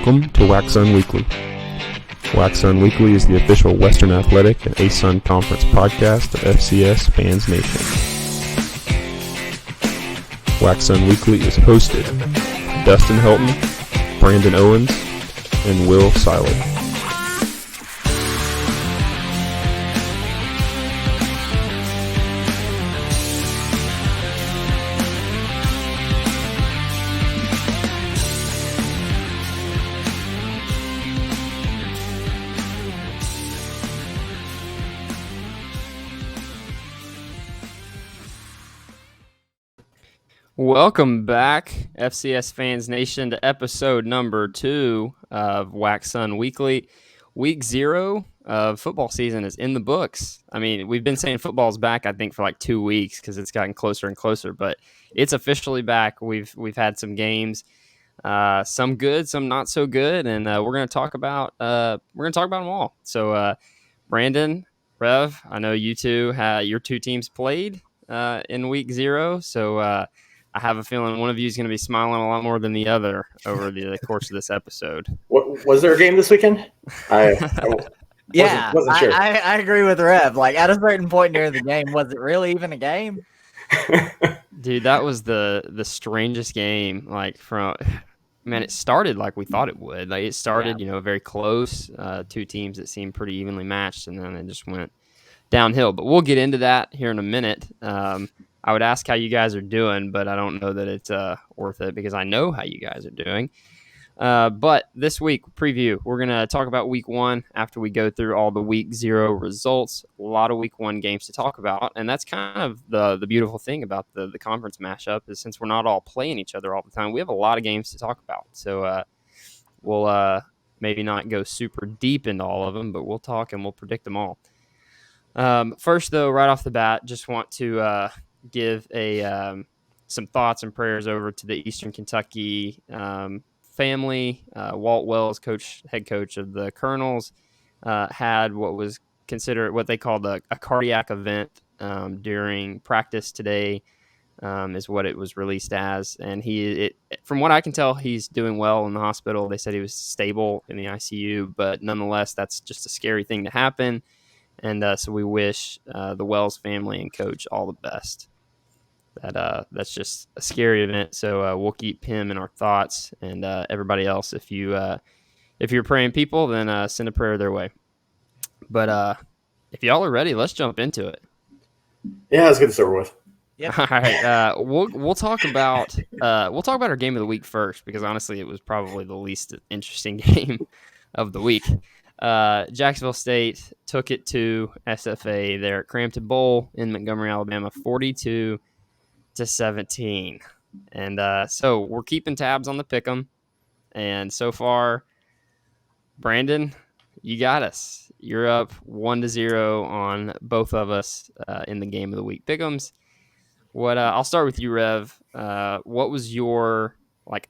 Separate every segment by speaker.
Speaker 1: Welcome to WACSUN Weekly. WACSUN Weekly is the official Western Athletic and ASUN Conference podcast of FCS Fans Nation. WACSUN Weekly is hosted by Dustin Helton, Brandon Owens, and Will Seiler.
Speaker 2: Welcome back, FCS Fans Nation, to episode number 2 of WACSUN Weekly. Week 0 of football season is in the books. I mean, we've been saying football's back, I think, for like 2 weeks because it's gotten closer and closer, but it's officially back. We've had some games, some good, some not so good, and we're going to talk about them all. So, Brandon, Rev, I know you two your two teams played in week 0, so I have a feeling one of you is going to be smiling a lot more than the other over the course of this episode.
Speaker 3: Was there a game this weekend? I wasn't sure.
Speaker 4: I agree with Rev. Like, at a certain point during the game, was it really even a game?
Speaker 2: Dude, that was the strangest game. Like, it started like we thought it would. Like, it started, very close. Two teams that seemed pretty evenly matched, and then it just went downhill. But we'll get into that here in a minute. I would ask how you guys are doing, but I don't know that it's worth it because I know how you guys are doing. But this week, preview, we're going to talk about week 1 after we go through all the week 0 results. A lot of week 1 games to talk about, and that's kind of the beautiful thing about the conference mashup is since we're not all playing each other all the time, we have a lot of games to talk about. So we'll maybe not go super deep into all of them, but we'll talk and we'll predict them all. First, though, right off the bat, just want to give some thoughts and prayers over to the Eastern Kentucky family. Walt Wells, head coach of the Colonels, had what they called a cardiac event during practice today, is what it was released as. And from what I can tell, he's doing well in the hospital. They said he was stable in the ICU, but nonetheless, that's just a scary thing to happen. And so we wish the Wells family and coach all the best. That's just a scary event, so we'll keep him in our thoughts, and everybody else. If you're praying people, then send a prayer their way. But if y'all are ready, let's jump into it.
Speaker 3: Yeah, let's get this over with.
Speaker 4: Yep.
Speaker 2: All right, we'll talk about our game of the week first because honestly, it was probably the least interesting game of the week. Jacksonville State took it to SFA there at Crampton Bowl in Montgomery, Alabama, 42-17. And so we're keeping tabs on the pick'em. And so far, Brandon, you got us. You're up 1-0 on both of us in the game of the week pick'ems. I'll start with you, Rev. What was your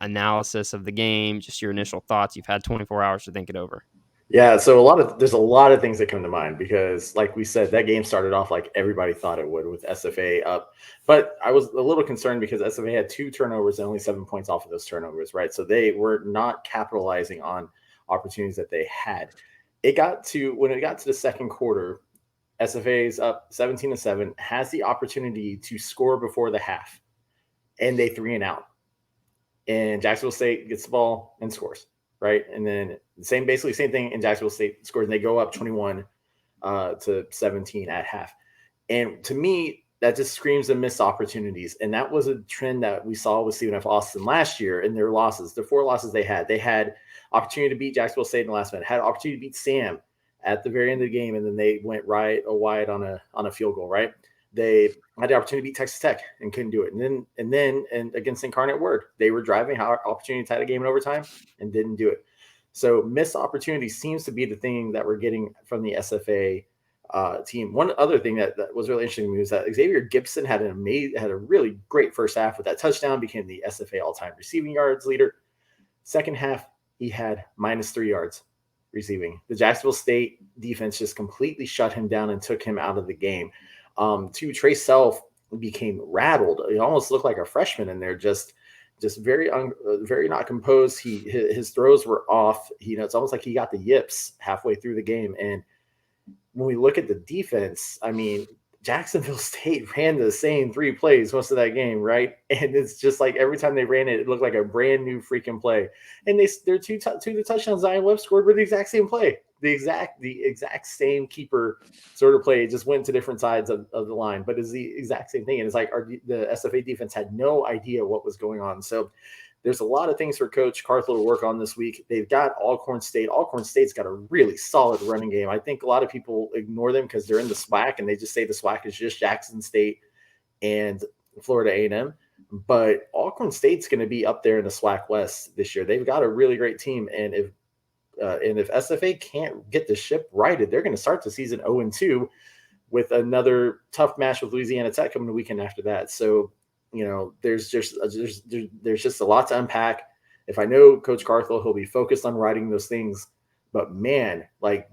Speaker 2: analysis of the game? Just your initial thoughts. You've had 24 hours to think it over.
Speaker 3: Yeah, so there's a lot of things that come to mind because, like we said, that game started off like everybody thought it would with SFA up. But I was a little concerned because SFA had 2 turnovers and only 7 points off of those turnovers, right? So they were not capitalizing on opportunities that they had. When it got to the second quarter, SFA's up 17-7, has the opportunity to score before the half, and they 3-and-out. And Jacksonville State gets the ball and scores. Right. And then same thing in Jacksonville State scores, and they go up 21-17 at half. And to me, that just screams of missed opportunities. And that was a trend that we saw with Stephen F. Austin last year in their losses. The 4 losses they had opportunity to beat Jacksonville State in the last minute, had opportunity to beat Sam at the very end of the game, and then they went wide on a field goal, right? They had the opportunity to beat Texas Tech and couldn't do it. And then against Incarnate Word, they were driving, had opportunity to tie the game in overtime and didn't do it. So missed opportunity seems to be the thing that we're getting from the SFA team. One other thing that was really interesting to me was that Xavier Gibson had a really great first half with that touchdown, became the SFA all-time receiving yards leader. Second half, he had -3 yards receiving. The Jacksonville State defense just completely shut him down and took him out of the game. Trey Self became rattled. He almost looked like a freshman in there, just just very not composed. His throws were off. It's almost like he got the yips halfway through the game. And when we look at the defense, I mean, Jacksonville State ran the same 3 plays most of that game, right? And it's just like every time they ran it, it looked like a brand new freaking play. And their two of the touchdowns Zion Webb scored were the exact same play, the exact same keeper sort of play. It just went to different sides of the line, but it's the exact same thing. And it's like the SFA defense had no idea what was going on. So there's a lot of things for Coach Carthel to work on this week. They've got Alcorn State. Alcorn State's got a really solid running game. I think a lot of people ignore them because they're in the SWAC, and they just say the SWAC is just Jackson State and Florida A&M. But Alcorn State's going to be up there in the SWAC West this year. They've got a really great team, and if SFA can't get the ship righted, they're going to start the season 0-2 with another tough match with Louisiana Tech coming the weekend after that. So there's just a lot to unpack. If I know Coach Carthel, he'll be focused on writing those things. But man, that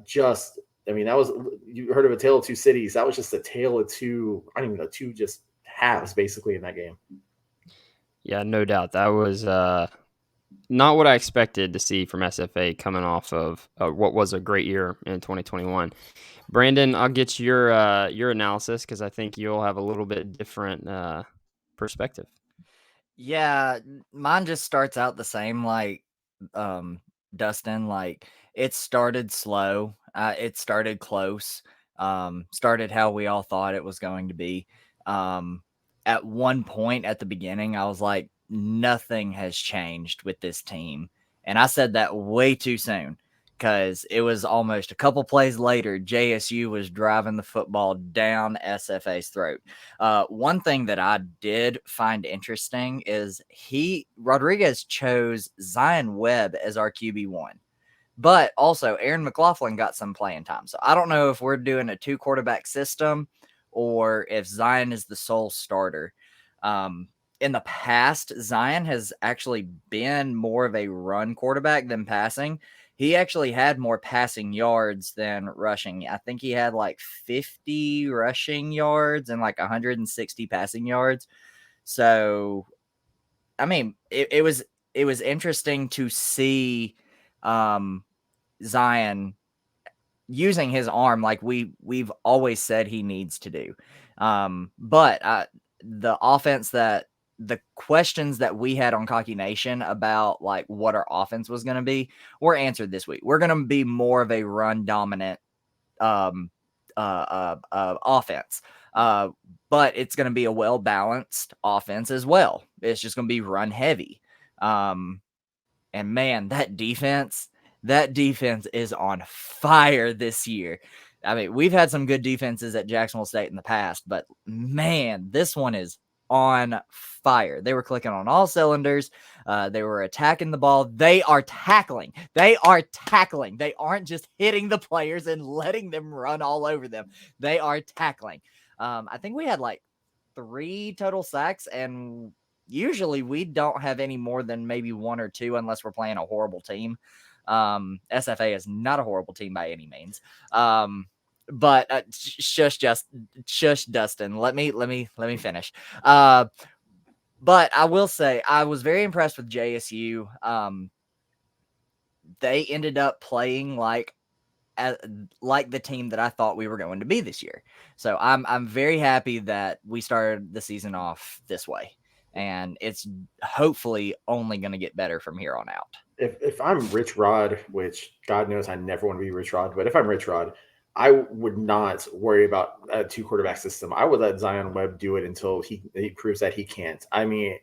Speaker 3: was, you heard of a tale of 2 cities. That was just a tale of 2, I don't even know, 2 just halves basically in that game.
Speaker 2: Yeah, no doubt. That was not what I expected to see from SFA coming off of what was a great year in 2021. Brandon, I'll get your analysis because I think you'll have a little bit different perspective.
Speaker 4: Yeah, mine just starts out the same like Dustin. Like, it started slow, it started close, started how we all thought it was going to be. At one point at the beginning, I was like, nothing has changed with this team, and I said that way too soon. Because it was almost a couple plays later, JSU was driving the football down SFA's throat. One thing that I did find interesting is Rodriguez chose Zion Webb as our QB1. But also, Aaron McLaughlin got some playing time. So I don't know if we're doing a 2-quarterback system or if Zion is the sole starter. In the past, Zion has actually been more of a run quarterback than passing. He actually had more passing yards than rushing. I think he had like 50 rushing yards and like 160 passing yards. So, I mean, it was interesting to see Zion using his arm like we've always said he needs to do. But the offense the questions that we had on Cocky Nation about like what our offense was going to be were answered this week. We're going to be more of a run dominant offense, but it's going to be a well-balanced offense as well. It's just going to be run heavy. And man, that defense is on fire this year. I mean, we've had some good defenses at Jacksonville State in the past, but man, this one is on fire. They were clicking on all cylinders. They were attacking the ball. They are tackling. They aren't just hitting the players and letting them run all over them. They are tackling. I think we had like 3 total sacks, and usually we don't have any more than maybe 1 or 2 unless we're playing a horrible team. SFA is not a horrible team by any means. But shush, Dustin. Let me finish. But I will say I was very impressed with JSU. They ended up playing like the team that I thought we were going to be this year. So I'm very happy that we started the season off this way, and it's hopefully only going to get better from here on out.
Speaker 3: If I'm Rich Rod, which God knows I never want to be Rich Rod, but if I'm Rich Rod, I would not worry about a 2-quarterback system. I would let Zion Webb do it until he proves that he can't. I mean,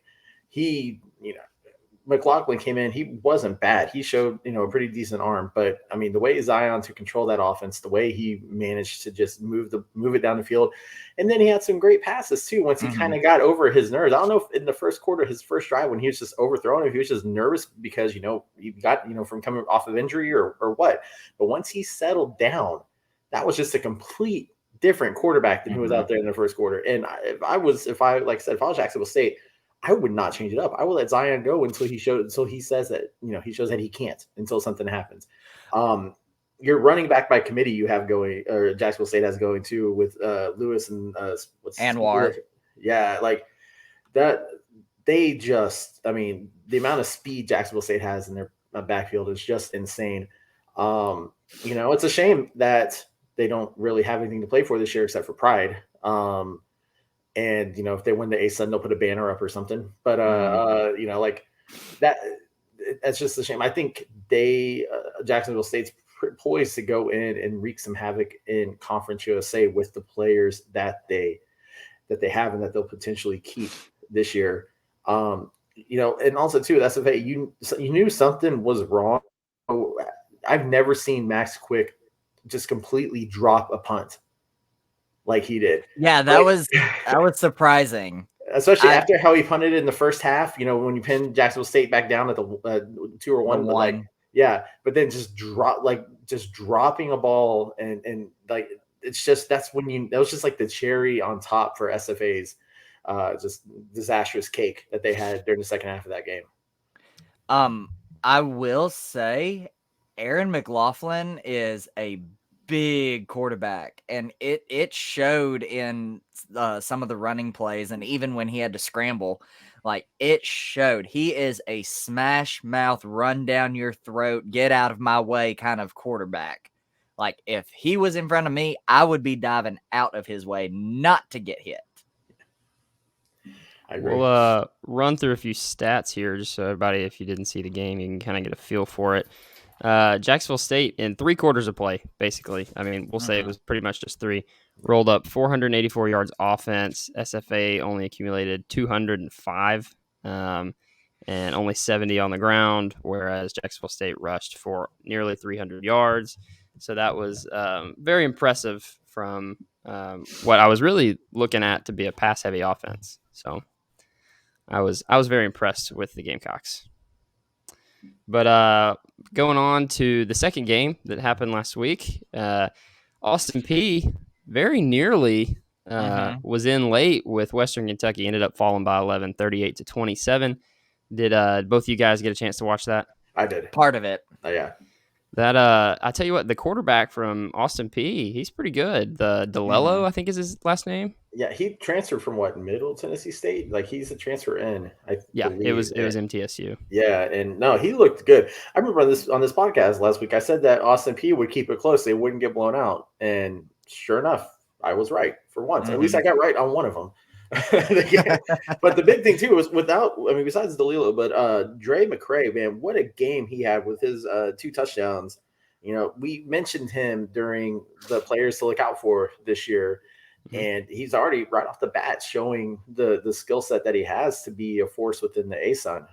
Speaker 3: McLaughlin came in, he wasn't bad. He showed, a pretty decent arm, but I mean, the way Zion to control that offense, the way he managed to just move it down the field. And then he had some great passes too. Once he kind of got over his nerves. I don't know if in the first quarter, his first drive, when he was just overthrown, if he was just nervous because, he got, from coming off of injury or what, but once he settled down, that was just a complete different quarterback than who was out there in the first quarter. And if I was Jacksonville State, I would not change it up. I would let Zion go until he says that, he shows that he can't, until something happens. Your running back by committee you have going, or Jacksonville State has going too, with Lewis and
Speaker 4: Anwar.
Speaker 3: Yeah, like that. they just, I mean, the amount of speed Jacksonville State has in their backfield is just insane. It's a shame that they don't really have anything to play for this year except for pride. And if they win the ASUN, they'll put a banner up or something. But like that, that's just a shame. I think Jacksonville State's poised to go in and wreak some havoc in Conference USA with the players that they have and that they'll potentially keep this year. And also too, that's the you knew something was wrong. I've never seen Max Quick just completely drop a punt like he did.
Speaker 4: Yeah, that was surprising.
Speaker 3: Especially after how he punted in the first half, when you pinned Jacksonville State back down at the 2 or 1, but but then just dropping a ball and like it's just that was just like the cherry on top for SFA's just disastrous cake that they had during the second half of that game.
Speaker 4: I will say Aaron McLaughlin is a big quarterback, and it showed in some of the running plays, and even when he had to scramble, like it showed. He is a smash mouth, run down your throat, get out of my way kind of quarterback. Like if he was in front of me, I would be diving out of his way not to get hit.
Speaker 3: I agree.
Speaker 2: We'll run through a few stats here, just so everybody, if you didn't see the game, you can kind of get a feel for it. Jacksonville State, in 3 quarters of play, basically, I mean, we'll say it was pretty much just 3, rolled up 484 yards offense. SFA only accumulated 205 and only 70 on the ground, whereas Jacksonville State rushed for nearly 300 yards. So that was very impressive from what I was really looking at to be a pass-heavy offense. So I was very impressed with the Gamecocks. But going on to the second game that happened last week, Austin Peay very nearly was in late with Western Kentucky, ended up falling by 11, 38-27. Did both of you guys get a chance to watch that?
Speaker 3: I did.
Speaker 4: Part of it.
Speaker 3: Oh, yeah.
Speaker 2: That I tell you what, the quarterback from Austin Peay, he's pretty good. The DeLello, I think is his last name.
Speaker 3: Yeah, he transferred from Middle Tennessee State. Like he's a transfer in.
Speaker 2: It was MTSU.
Speaker 3: Yeah, and no, he looked good. I remember on this podcast last week, I said that Austin Peay would keep it close; they wouldn't get blown out, and sure enough, I was right for once. At least I got right on one of them. But the big thing too was besides DeLello, but Dre McCray, man, what a game he had with his 2 touchdowns. We mentioned him during the players to look out for this year. And he's already right off the bat showing the skill set that he has to be a force within the ASUN.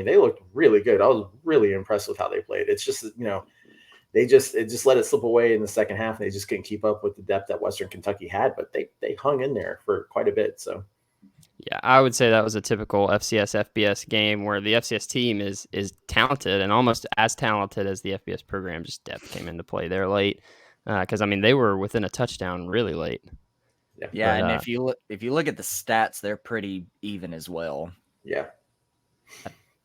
Speaker 3: They looked really good. I was really impressed with how they played. It's just, it just let it slip away in the second half. And they just couldn't keep up with the depth that Western Kentucky had, but they hung in there for quite a bit. So,
Speaker 2: yeah, I would say that was a typical FCS FBS game where the FCS team is talented and almost as talented as the FBS program. Just depth came into play there late. Because they were within a touchdown really late.
Speaker 4: Yeah, and if you look at the stats, they're pretty even as well.
Speaker 3: Yeah,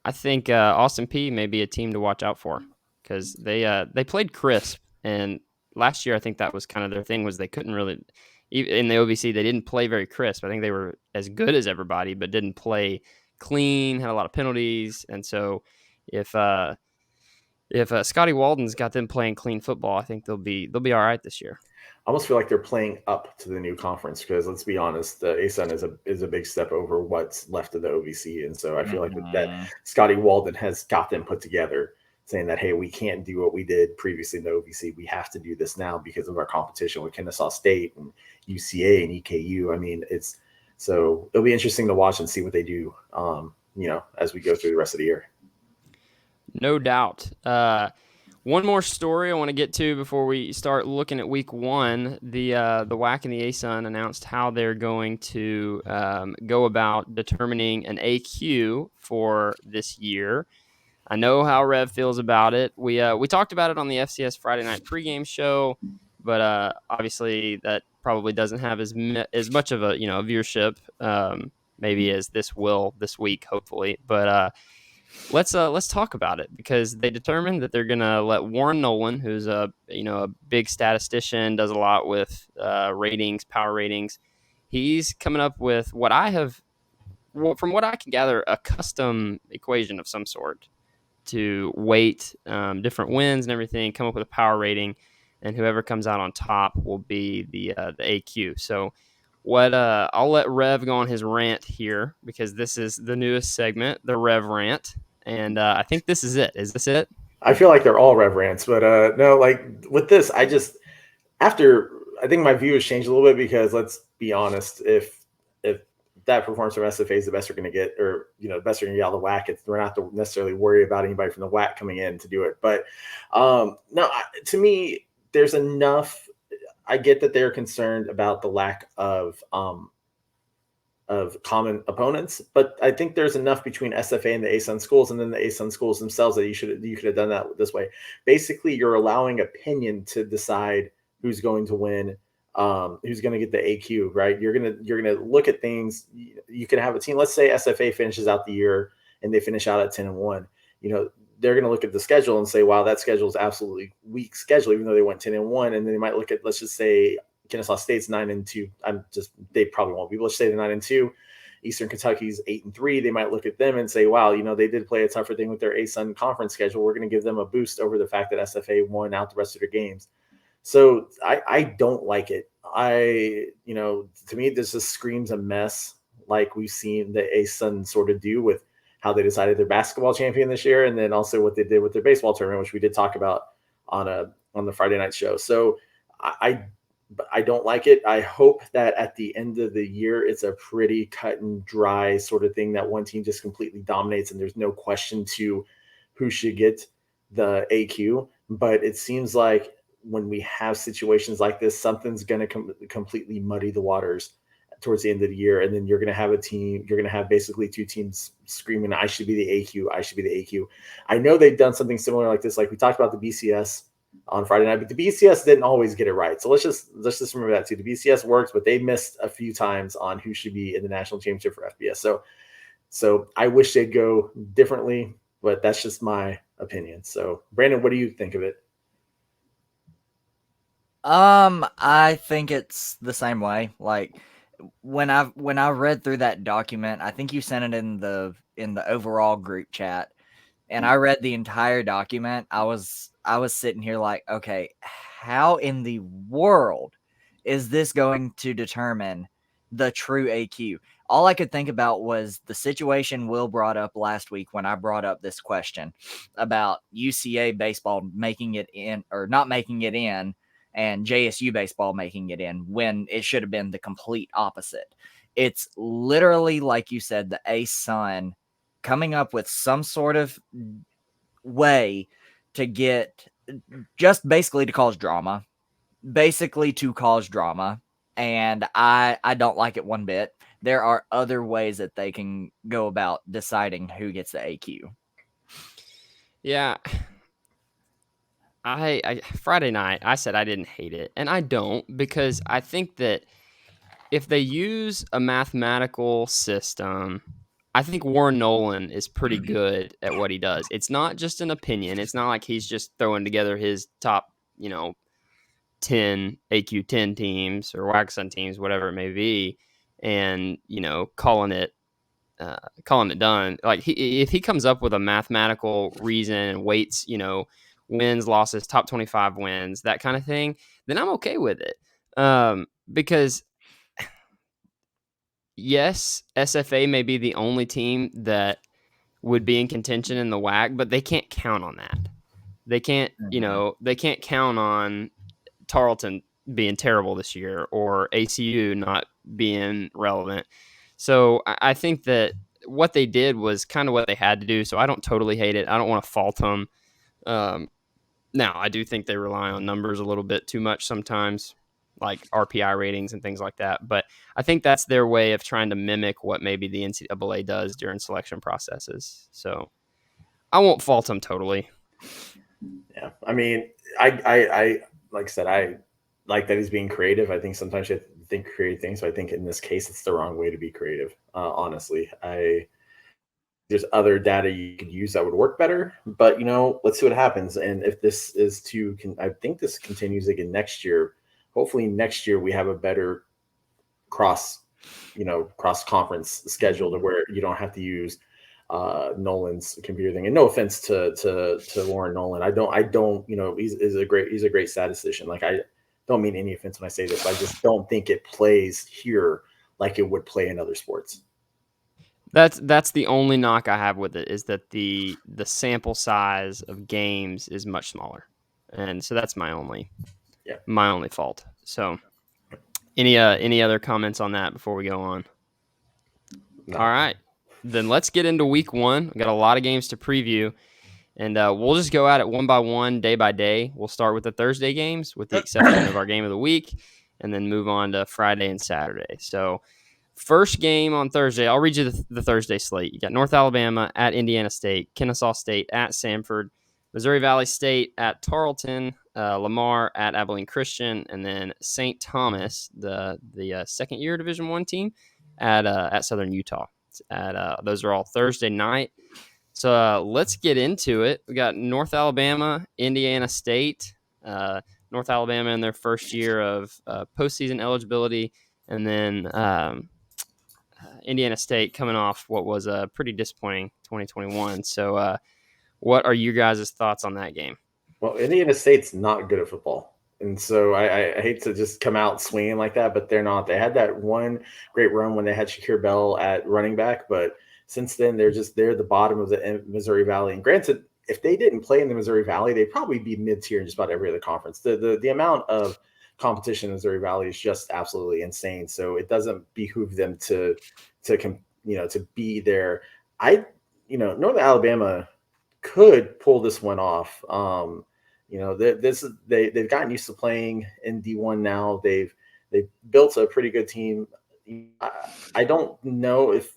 Speaker 2: I think Austin Peay may be a team to watch out for because they played crisp, and last year I think that was kind of their thing was they couldn't really in the OVC they didn't play very crisp. I think they were as good as everybody, but didn't play clean, had a lot of penalties, and so if Scotty Walden's got them playing clean football, I think they'll be all right this year.
Speaker 3: I almost feel like they're playing up to the new conference because let's be honest, the ASUN is a big step over what's left of the OVC, and so I feel like that Scotty Walden has got them put together, saying that hey, we can't do what we did previously in the OVC. We have to do this now because of our competition with Kennesaw State and UCA and EKU. So it'll be interesting to watch and see what they do, as we go through the rest of the year.
Speaker 2: No doubt. One more story I want to get to before we start looking at week 1. The WAC and the ASUN announced how they're going to go about determining an AQ for this year. I know how Rev feels about it. We talked about it on the FCS Friday night pregame show, but obviously that probably doesn't have as much of a viewership maybe as this week, hopefully. But let's talk about it because they determined that they're gonna let Warren Nolan, who's a big statistician, does a lot with ratings, power ratings. He's coming up with what I have from what I can gather, a custom equation of some sort to weight different wins and everything, come up with a power rating, and whoever comes out on top will be the AQ. So I'll let Rev go on his rant here because this is the newest segment, the Rev rant, and I think this is it. Is this it?
Speaker 3: I feel like they're all Rev rants, but no, like with this, I think my view has changed a little bit because let's be honest, if that performance from SFA is the best we're going to get, or the best we're going to get out of the WAC, we're not to necessarily worry about anybody from the WAC coming in to do it. But no, to me, there's enough. I get that they're concerned about the lack of common opponents, but I think there's enough between SFA and the ASUN schools, and then the ASUN schools themselves, that you could have done that this way. Basically, you're allowing opinion to decide who's going to win, who's going to get the AQ, right? You're gonna look at things. You can have a team. Let's say SFA finishes out the year and they finish out at 10-1. They're going to look at the schedule and say, wow, that schedule is absolutely weak schedule, even though they went 10-1. And then they might look at, let's just say, Kennesaw State's 9-2. They probably won't be. Let's say they're 9-2. Eastern Kentucky's 8-3. They might look at them and say, wow, they did play a tougher thing with their ASUN conference schedule. We're going to give them a boost over the fact that SFA won out the rest of their games. So I don't like it. To me, this just screams a mess, like we've seen the ASUN sort of do with how they decided their basketball champion this year, and then also what they did with their baseball tournament, which we did talk about on the Friday night show. So I don't like it. I hope that at the end of the year, it's a pretty cut and dry sort of thing that one team just completely dominates and there's no question to who should get the AQ. But it seems like when we have situations like this, something's going to completely muddy the waters towards the end of the year. And then you're going to have basically two teams screaming, I should be the AQ. I should be the AQ. I know they've done something similar like this. Like we talked about the BCS on Friday night, but the BCS didn't always get it right. So let's just remember that too. The BCS works, but they missed a few times on who should be in the national championship for FBS. So I wish they'd go differently, but that's just my opinion. So Brandon, what do you think of it?
Speaker 4: I think it's the same way. Like when I read through that document, I think you sent it in the overall group chat, and I read the entire document. I was sitting here like, okay, how in the world is this going to determine the true AQ? All I could think about was the situation Will brought up last week when I brought up this question about UCA baseball making it in or not making it in, and JSU baseball making it in, when it should have been the complete opposite. It's literally, like you said, the ASUN coming up with some sort of way to get just basically to cause drama. And I don't like it one bit. There are other ways that they can go about deciding who gets the AQ.
Speaker 2: Yeah. I Friday night, I said I didn't hate it, and I don't, because I think that if they use a mathematical system, I think Warren Nolan is pretty good at what he does. It's not just an opinion. It's not like he's just throwing together his top, 10 AQ 10 teams or WACSUN teams, whatever it may be, and, calling it done. Like if he comes up with a mathematical reason and weights, wins, losses, top 25 wins, that kind of thing, then I'm okay with it. Because yes, SFA may be the only team that would be in contention in the WAC, but they can't count on that. They can't, they can't count on Tarleton being terrible this year or ACU not being relevant. So I think that what they did was kind of what they had to do. So I don't totally hate it. I don't want to fault them. Now, I do think they rely on numbers a little bit too much sometimes, like RPI ratings and things like that. But I think that's their way of trying to mimic what maybe the NCAA does during selection processes. So I won't fault them totally.
Speaker 3: Yeah. I mean, I like I said, I like that he's being creative. I think sometimes you have to think creative things. So I think in this case, it's the wrong way to be creative. Honestly, there's other data you could use that would work better, but let's see what happens. And if this is I think this continues again next year. Hopefully next year we have a better cross cross conference schedule to where you don't have to use Nolan's computer thing. And no offense to Lauren Nolan, I don't he's a great statistician. Like, I don't mean any offense when I say this. I just don't think it plays here like it would play in other sports.
Speaker 2: That's the only knock I have with it, is that the sample size of games is much smaller, and so that's my only fault. So, any other comments on that before we go on?
Speaker 3: No.
Speaker 2: All right, then let's get into week 1. We got a lot of games to preview, and we'll just go at it one by one, day by day. We'll start with the Thursday games, with the exception of our game of the week, and then move on to Friday and Saturday. So, first game on Thursday, I'll read you the Thursday slate. You got North Alabama at Indiana State, Kennesaw State at Samford, Missouri Valley State at Tarleton, Lamar at Abilene Christian, and then St. Thomas, the second-year Division I team, at Southern Utah. Those are all Thursday night. So let's get into it. We got North Alabama, Indiana State. North Alabama in their first year of postseason eligibility, and then Indiana State coming off what was a pretty disappointing 2021. So what are you guys' thoughts on that game?
Speaker 3: Well, Indiana State's not good at football. And so I hate to just come out swinging like that, but they're not. They had that one great run when they had Shakir Bell at running back, but since then they're the bottom of the Missouri Valley. And granted, if they didn't play in the Missouri Valley, they'd probably be mid-tier in just about every other conference. The amount of competition in Missouri Valley is just absolutely insane. So it doesn't behoove them to be there. North Alabama could pull this one off. They've gotten used to playing in D1 now. They've built a pretty good team. I don't know if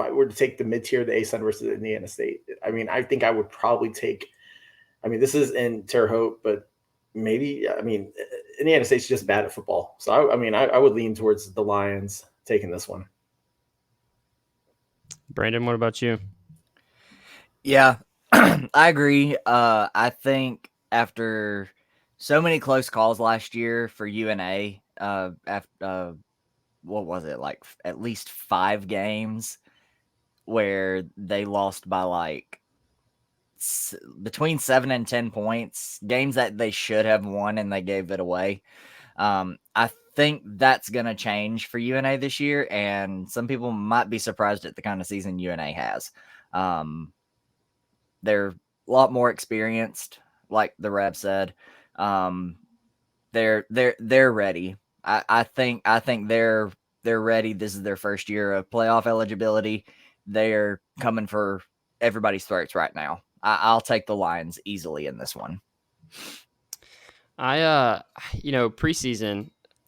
Speaker 3: I were to take the mid-tier, the ASUN versus Indiana State. I mean, I think I would probably take. I mean, this is in Terre Haute, but maybe. I mean, Indiana State's just bad at football, so I would lean towards the Lions taking this one.
Speaker 2: Brandon, what about you?
Speaker 4: Yeah, I agree. I think after so many close calls last year for UNA, after what was it, like at least 5 games where they lost by like between 7 and 10 points, games that they should have won and they gave it away. I think that's going to change for UNA this year, and some people might be surprised at the kind of season UNA has. They're a lot more experienced, like the rep said. They're ready. I think they're ready. This is their first year of playoff eligibility. They're coming for everybody's throats right now. I'll take the Lions easily in this one.
Speaker 2: Preseason,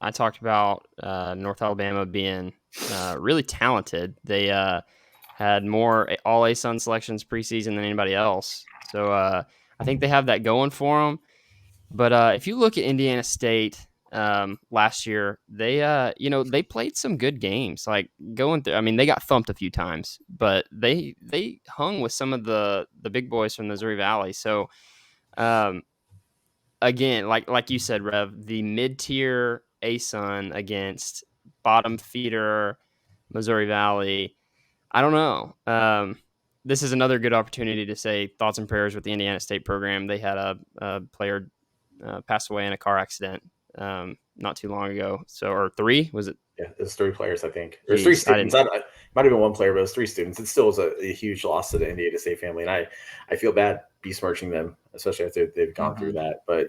Speaker 2: I talked about North Alabama being really talented. They had more all ASUN selections preseason than anybody else. So I think they have that going for them. But if you look at Indiana State last year, they played some good games. Like going through, I mean, they got thumped a few times, but they hung with some of the big boys from the Missouri Valley. So again, like you said, Rev, the mid-tier ASUN against bottom feeder Missouri Valley. I don't know. This is another good opportunity to say thoughts and prayers with the Indiana State program. They had a player pass away in a car accident not too long ago. Or 3, was it?
Speaker 3: Yeah, it was 3 players, I think. There's 3 students. I might have been 1 player, but it was 3 students. It still was a huge loss to the Indiana State family, and I feel bad besmirching them, especially after they've gone through that. But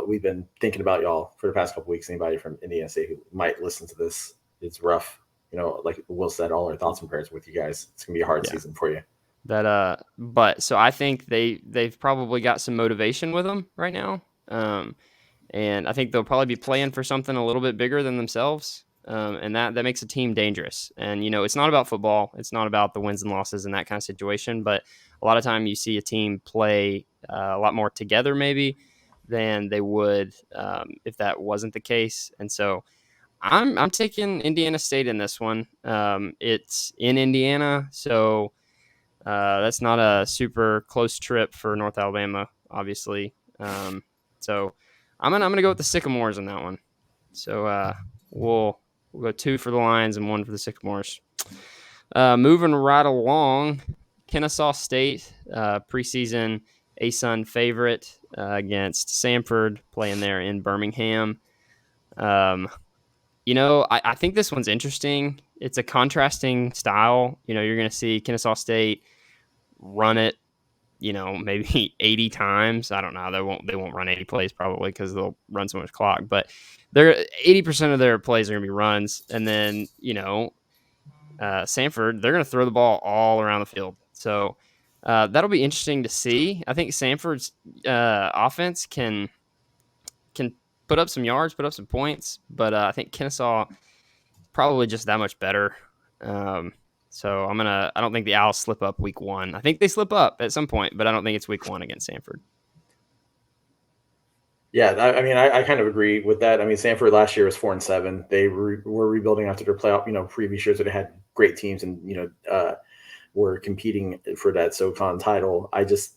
Speaker 3: we've been thinking about y'all for the past couple weeks. Anybody from Indiana State who might listen to this, it's rough. Like Will said, all our thoughts and prayers with you guys. It's gonna be a hard season for you.
Speaker 2: But so I think they've probably got some motivation with them right now, and I think they'll probably be playing for something a little bit bigger than themselves, and that makes a team dangerous. And it's not about football, it's not about the wins and losses and that kind of situation, but a lot of time you see a team play a lot more together maybe than they would if that wasn't the case. And so I'm taking Indiana State in this one. It's in Indiana, so that's not a super close trip for North Alabama, obviously. So I'm gonna go with the Sycamores in that one. So we'll we'll go 2 for the Lions and 1 for the Sycamores. Moving right along, Kennesaw State, preseason ASUN favorite against Samford, playing there in Birmingham. I think this one's interesting. It's a contrasting style. You're going to see Kennesaw State run it, maybe 80 times. I don't know. They won't run 80 plays probably because they'll run so much clock. But they're 80% of their plays are going to be runs, and then Samford, they're going to throw the ball all around the field. So that'll be interesting to see. I think Samford's offense can put up some yards, put up some points, but I think Kennesaw probably just that much better. So I don't think the Owls slip up week 1. I think they slip up at some point, but I don't think it's week 1 against Samford.
Speaker 3: Yeah, I kind of agree with that. I mean, Samford last year was 4-7. They were rebuilding after their playoff, previous years that they had great teams and, were competing for that SoCon title. I just,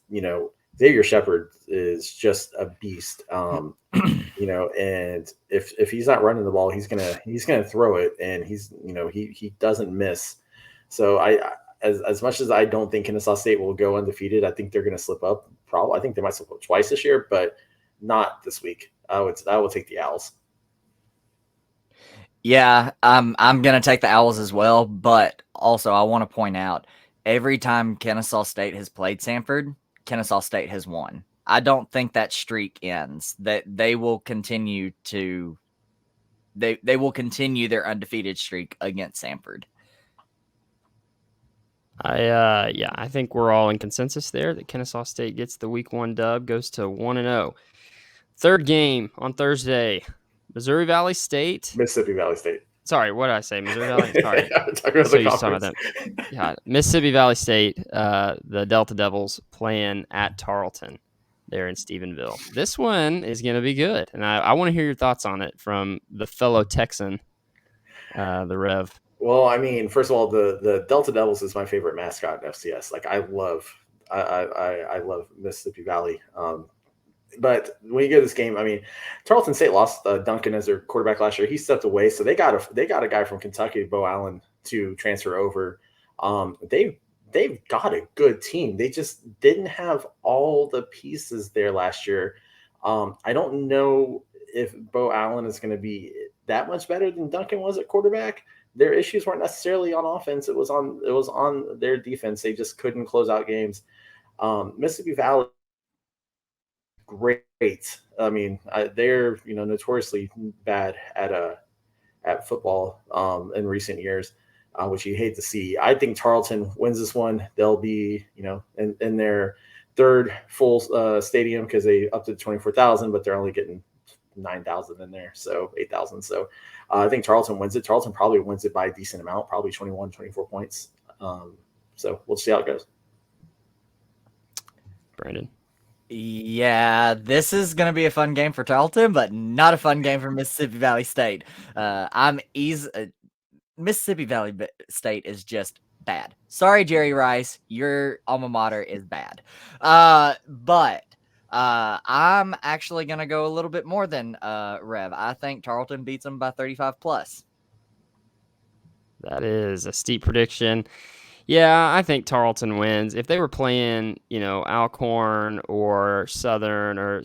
Speaker 3: Xavier Shepard is just a beast. And if he's not running the ball, he's gonna throw it, and he doesn't miss. So as much as I don't think Kennesaw State will go undefeated, I think they're gonna slip up. Probably, I think they might slip up twice this year, but not this week. I will take the Owls.
Speaker 4: Yeah, I'm gonna take the Owls as well, but also I want to point out every time Kennesaw State has played Samford, Kennesaw State has won. I don't think that streak ends. That they will continue to they will continue their undefeated streak against Samford.
Speaker 2: I think we're all in consensus there that Kennesaw State gets the week 1 dub, goes to 1-0. Third game on Thursday, Missouri Valley State.
Speaker 3: Mississippi Valley State.
Speaker 2: Sorry, what did I say? Missouri Valley? Sorry.
Speaker 3: Talking about
Speaker 2: that. Yeah, Mississippi Valley State, the Delta Devils playing at Tarleton there in Stephenville. This one is going to be good, and I want to hear your thoughts on it from the fellow Texan, the Rev.
Speaker 3: Well, I mean, first of all, the Delta Devils is my favorite mascot in FCS. Like, I love Mississippi Valley. But when you get this game, I mean, Tarleton State lost Duncan as their quarterback last year. He stepped away, so they got a guy from Kentucky, Bo Allen, to transfer over. They've got a good team. They just didn't have all the pieces there last year. I don't know if Bo Allen is going to be that much better than Duncan was at quarterback. Their issues weren't necessarily on offense. It was on their defense. They just couldn't close out games. Mississippi Valley, great. I mean, they're notoriously bad at football in recent years, which you hate to see. I think Tarleton wins this one. They'll be in their third full stadium because they upped it to 24,000, but they're only getting 9,000 in there, so 8,000. So I think Tarleton wins it. Tarleton probably wins it by a decent amount, probably 21, 24 points. So we'll see how it goes.
Speaker 2: Brandon.
Speaker 4: Yeah, this is going to be a fun game for Tarleton, but not a fun game for Mississippi Valley State. Mississippi Valley State is just bad. Sorry, Jerry Rice, your alma mater is bad. But I'm actually going to go a little bit more than Rev. I think Tarleton beats them by 35 plus.
Speaker 2: That is a steep prediction. Yeah, I think Tarleton wins. If they were playing, Alcorn or Southern or,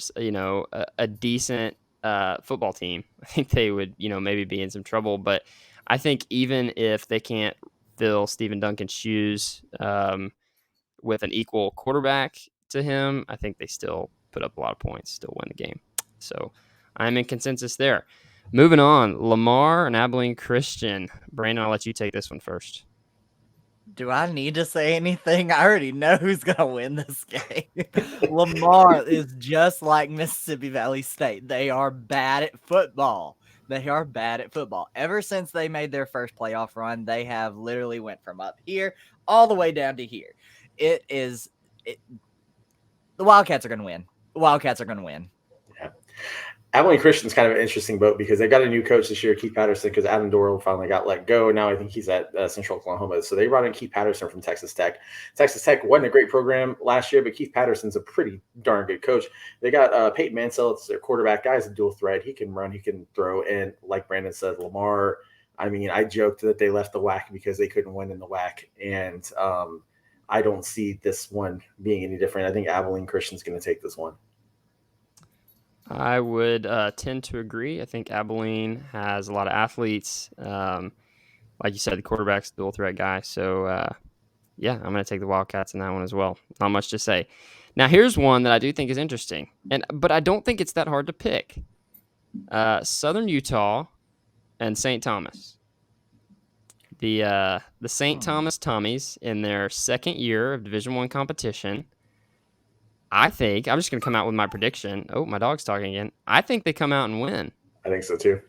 Speaker 2: a decent football team, I think they would, maybe be in some trouble. But I think even if they can't fill Stephen Duncan's shoes with an equal quarterback to him, I think they still put up a lot of points, still win the game. So I'm in consensus there. Moving on, Lamar and Abilene Christian. Brandon, I'll let you take this one first.
Speaker 4: Do I need to say anything? I already know who's going to win this game. Lamar is just like Mississippi Valley State. They are bad at football. Ever since they made their first playoff run, they have literally went from up here all the way down to here. The Wildcats are going to win.
Speaker 3: Yeah. Abilene Christian's kind of an interesting boat because they got a new coach this year, Keith Patterson, because Adam Dorrell finally got let go. Now I think he's at Central Oklahoma. So they brought in Keith Patterson from Texas Tech. Texas Tech wasn't a great program last year, but Keith Patterson's a pretty darn good coach. They got Peyton Mansell as their quarterback. Guy's a dual threat. He can run, he can throw. And like Brandon said, Lamar I mean, I joked that they left the WAC because they couldn't win in the WAC, and I don't see this one being any different. I think Abilene Christian's going to take this one.
Speaker 2: I would tend to agree. I think Abilene has a lot of athletes. Like you said, the quarterback's a dual threat guy. So, yeah, I'm going to take the Wildcats in that one as well. Not much to say. Now, here's one that I do think is interesting, but I don't think it's that hard to pick. Southern Utah and St. Thomas. The St. Thomas Tommies in their second year of Division I competition. I think I'm just going to come out with my prediction. Oh, my dog's talking again. I think they come out and win.
Speaker 3: I think so too.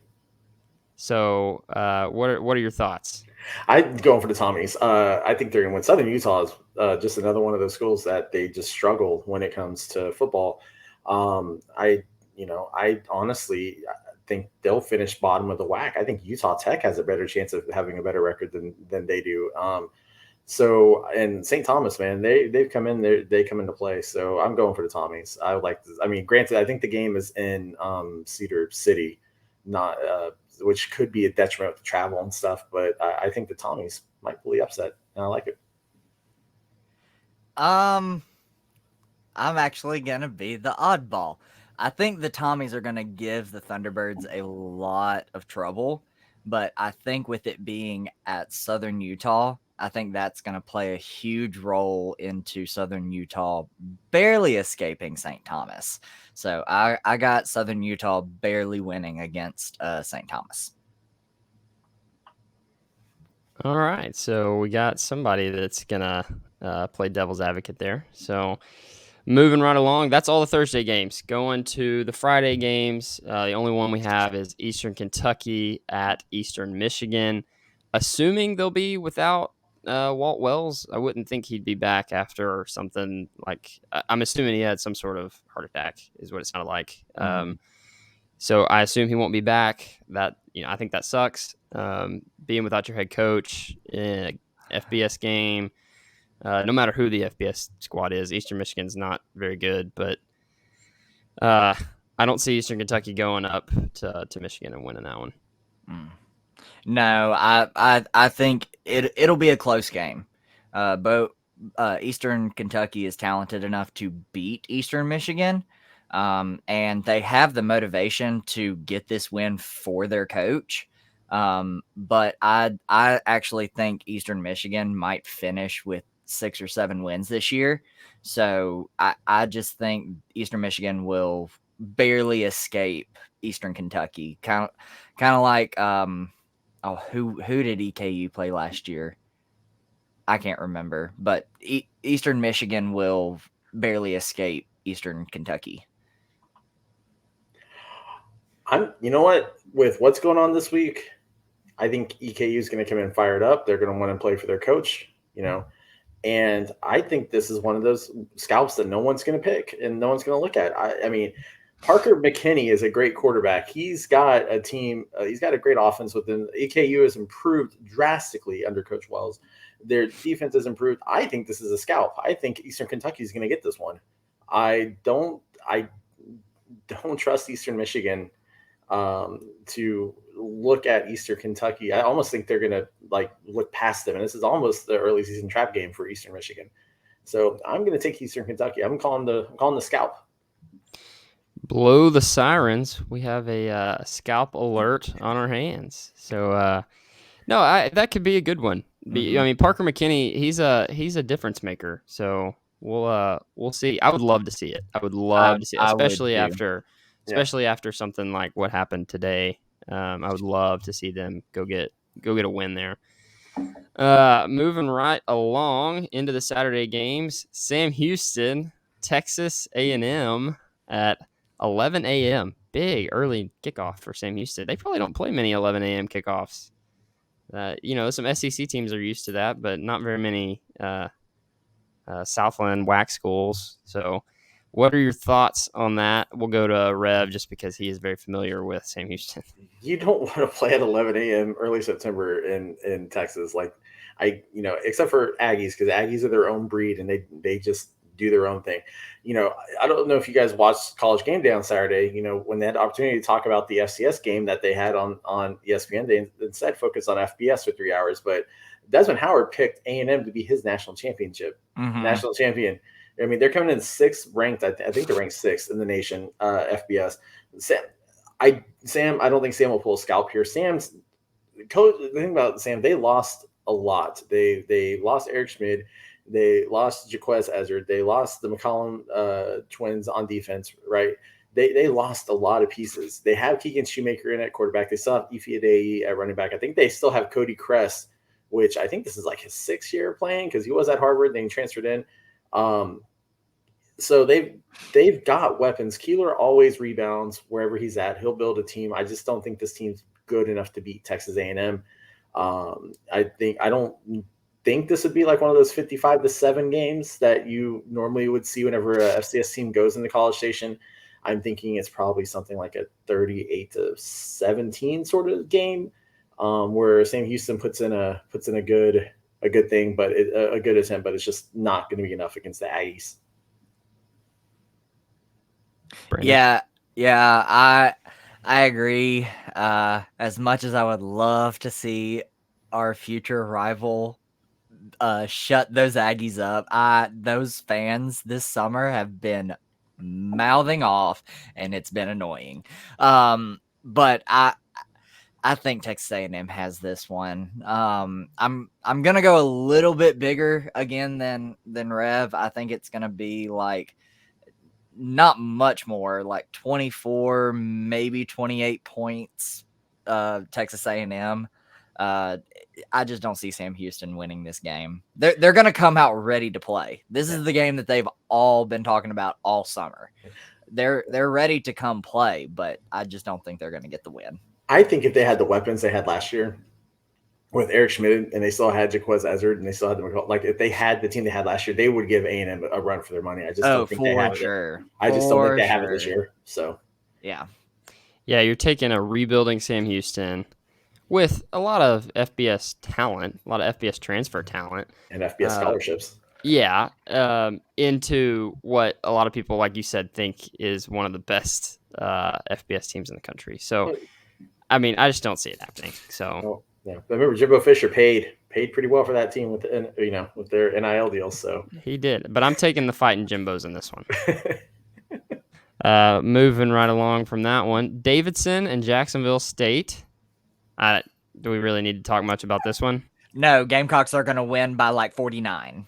Speaker 2: So, what are your thoughts?
Speaker 3: I'm going for the Tommies. I think they're going to win. Southern Utah is just another one of those schools that they just struggle when it comes to football. I honestly think they'll finish bottom of the WAC. I think Utah Tech has a better chance of having a better record than they do. So, and St. Thomas, man, they've come in, they come into play. So I'm going for the Tommies. I would like this. I mean, granted, I think the game is in Cedar City, not which could be a detriment with travel and stuff. But I think the Tommies might pull the upset, and I like it.
Speaker 4: I'm actually gonna be the oddball. I think the Tommies are gonna give the Thunderbirds a lot of trouble, but I think with it being at Southern Utah, I think that's going to play a huge role into Southern Utah barely escaping St. Thomas. So I got Southern Utah barely winning against St. Thomas.
Speaker 2: All right. So we got somebody that's going to play devil's advocate there. So moving right along, that's all the Thursday games. Going to the Friday games, the only one we have is Eastern Kentucky at Eastern Michigan. Assuming they'll be without Walt Wells, I wouldn't think he'd be back after something like, I'm assuming he had some sort of heart attack is what it sounded like. Mm-hmm. So I assume he won't be back. That, I think that sucks. Being without your head coach in a FBS game, no matter who the FBS squad is, Eastern Michigan's not very good, but I don't see Eastern Kentucky going up to Michigan and winning that one.
Speaker 4: No, I think it'll be a close game. But Eastern Kentucky is talented enough to beat Eastern Michigan, and they have the motivation to get this win for their coach. But I actually think Eastern Michigan might finish with 6 or 7 wins this year. So I just think Eastern Michigan will barely escape Eastern Kentucky. Kind of like who did EKU play last year? I can't remember, but Eastern Michigan will barely escape Eastern Kentucky.
Speaker 3: You know what? With what's going on this week, I think EKU is going to come in fired up. They're going to want to play for their coach, and I think this is one of those scalps that no one's going to pick and no one's going to look at. I mean, Parker McKinney is a great quarterback. He's got a team. He's got a great offense within. EKU has improved drastically under Coach Wells. Their defense has improved. I think this is a scalp. I think Eastern Kentucky is going to get this one. I don't trust Eastern Michigan to look at Eastern Kentucky. I almost think they're going to look past them. And this is almost the early season trap game for Eastern Michigan. So I'm going to take Eastern Kentucky. I'm calling the scalp.
Speaker 2: Blow the sirens. We have a scalp alert on our hands. So, that could be a good one. Mm-hmm. I mean, Parker McKinney, he's a difference maker. So we'll see. I would love to see it. I would love to see it, especially after something like what happened today. I would love to see them go get a win there. Moving right along into the Saturday games, Sam Houston, Texas A&M at 11 a.m. Big early kickoff for Sam Houston. They probably don't play many 11 a.m. kickoffs. Some SEC teams are used to that, but not very many Southland WAC schools. So what are your thoughts on that? We'll go to Rev just because he is very familiar with Sam Houston.
Speaker 3: You don't want to play at 11 a.m. early September in Texas. Except for Aggies, because Aggies are their own breed and they just do their own thing. I don't know if you guys watched College Game Day on Saturday. When they had the opportunity to talk about the FCS game that they had on ESPN, they instead focused on FBS for 3 hours. But Desmond Howard picked A&M to be his national champion. I mean, they're coming in sixth ranked. I think they're ranked sixth in the nation, FBS. I don't think Sam will pull a scalp here. The thing about Sam, they lost a lot. They lost Eric Schmid. They lost Jaquez Ezzard. They lost the McCollum twins on defense, right? They lost a lot of pieces. They have Keegan Shoemaker in at quarterback. They still have Ife Adeyi at running back. I think they still have Cody Kress, which I think this is like his 6th year playing because he was at Harvard. Then he transferred in. So they've got weapons. Keeler always rebounds wherever he's at. He'll build a team. I just don't think this team's good enough to beat Texas A&M. I don't think this would be like one of those 55-7 games that you normally would see whenever a FCS team goes into College Station. I'm thinking it's probably something like a 38-17 sort of game, where Sam Houston puts in a good thing, but a good attempt, but it's just not going to be enough against the Aggies.
Speaker 2: Brandon?
Speaker 4: Yeah, I agree. As much as I would love to see our future rival shut those Aggies up, those fans this summer have been mouthing off, and it's been annoying. But I think Texas A&M has this one. I'm gonna go a little bit bigger again than Rev. I think it's gonna be like not much more, like 24, maybe 28 points. Texas A&M. I just don't see Sam Houston winning this game. They're gonna come out ready to play. This is the game that they've all been talking about all summer. They're ready to come play, but I just don't think they're gonna get the win.
Speaker 3: I think if they had the weapons they had last year with Eric Schmidt, and they still had Jaquez Ezzard, and they still had like if they had the team they had last year, they would give A&M a run for their money. I just don't think they have it. I just don't think they have it this year. So
Speaker 4: yeah,
Speaker 2: you're taking a rebuilding Sam Houston with a lot of FBS talent, a lot of FBS transfer talent,
Speaker 3: and FBS scholarships.
Speaker 2: Yeah, into what a lot of people, like you said, think is one of the best FBS teams in the country. So, I mean, I just don't see it happening. So,
Speaker 3: yeah. But remember, Jimbo Fisher paid pretty well for that team with their NIL deals. So
Speaker 2: he did, but I'm taking the fighting Jimbos in this one. Moving right along from that one, Davidson and Jacksonville State. Do we really need to talk much about this one?
Speaker 4: No, Gamecocks are going to win by like 49.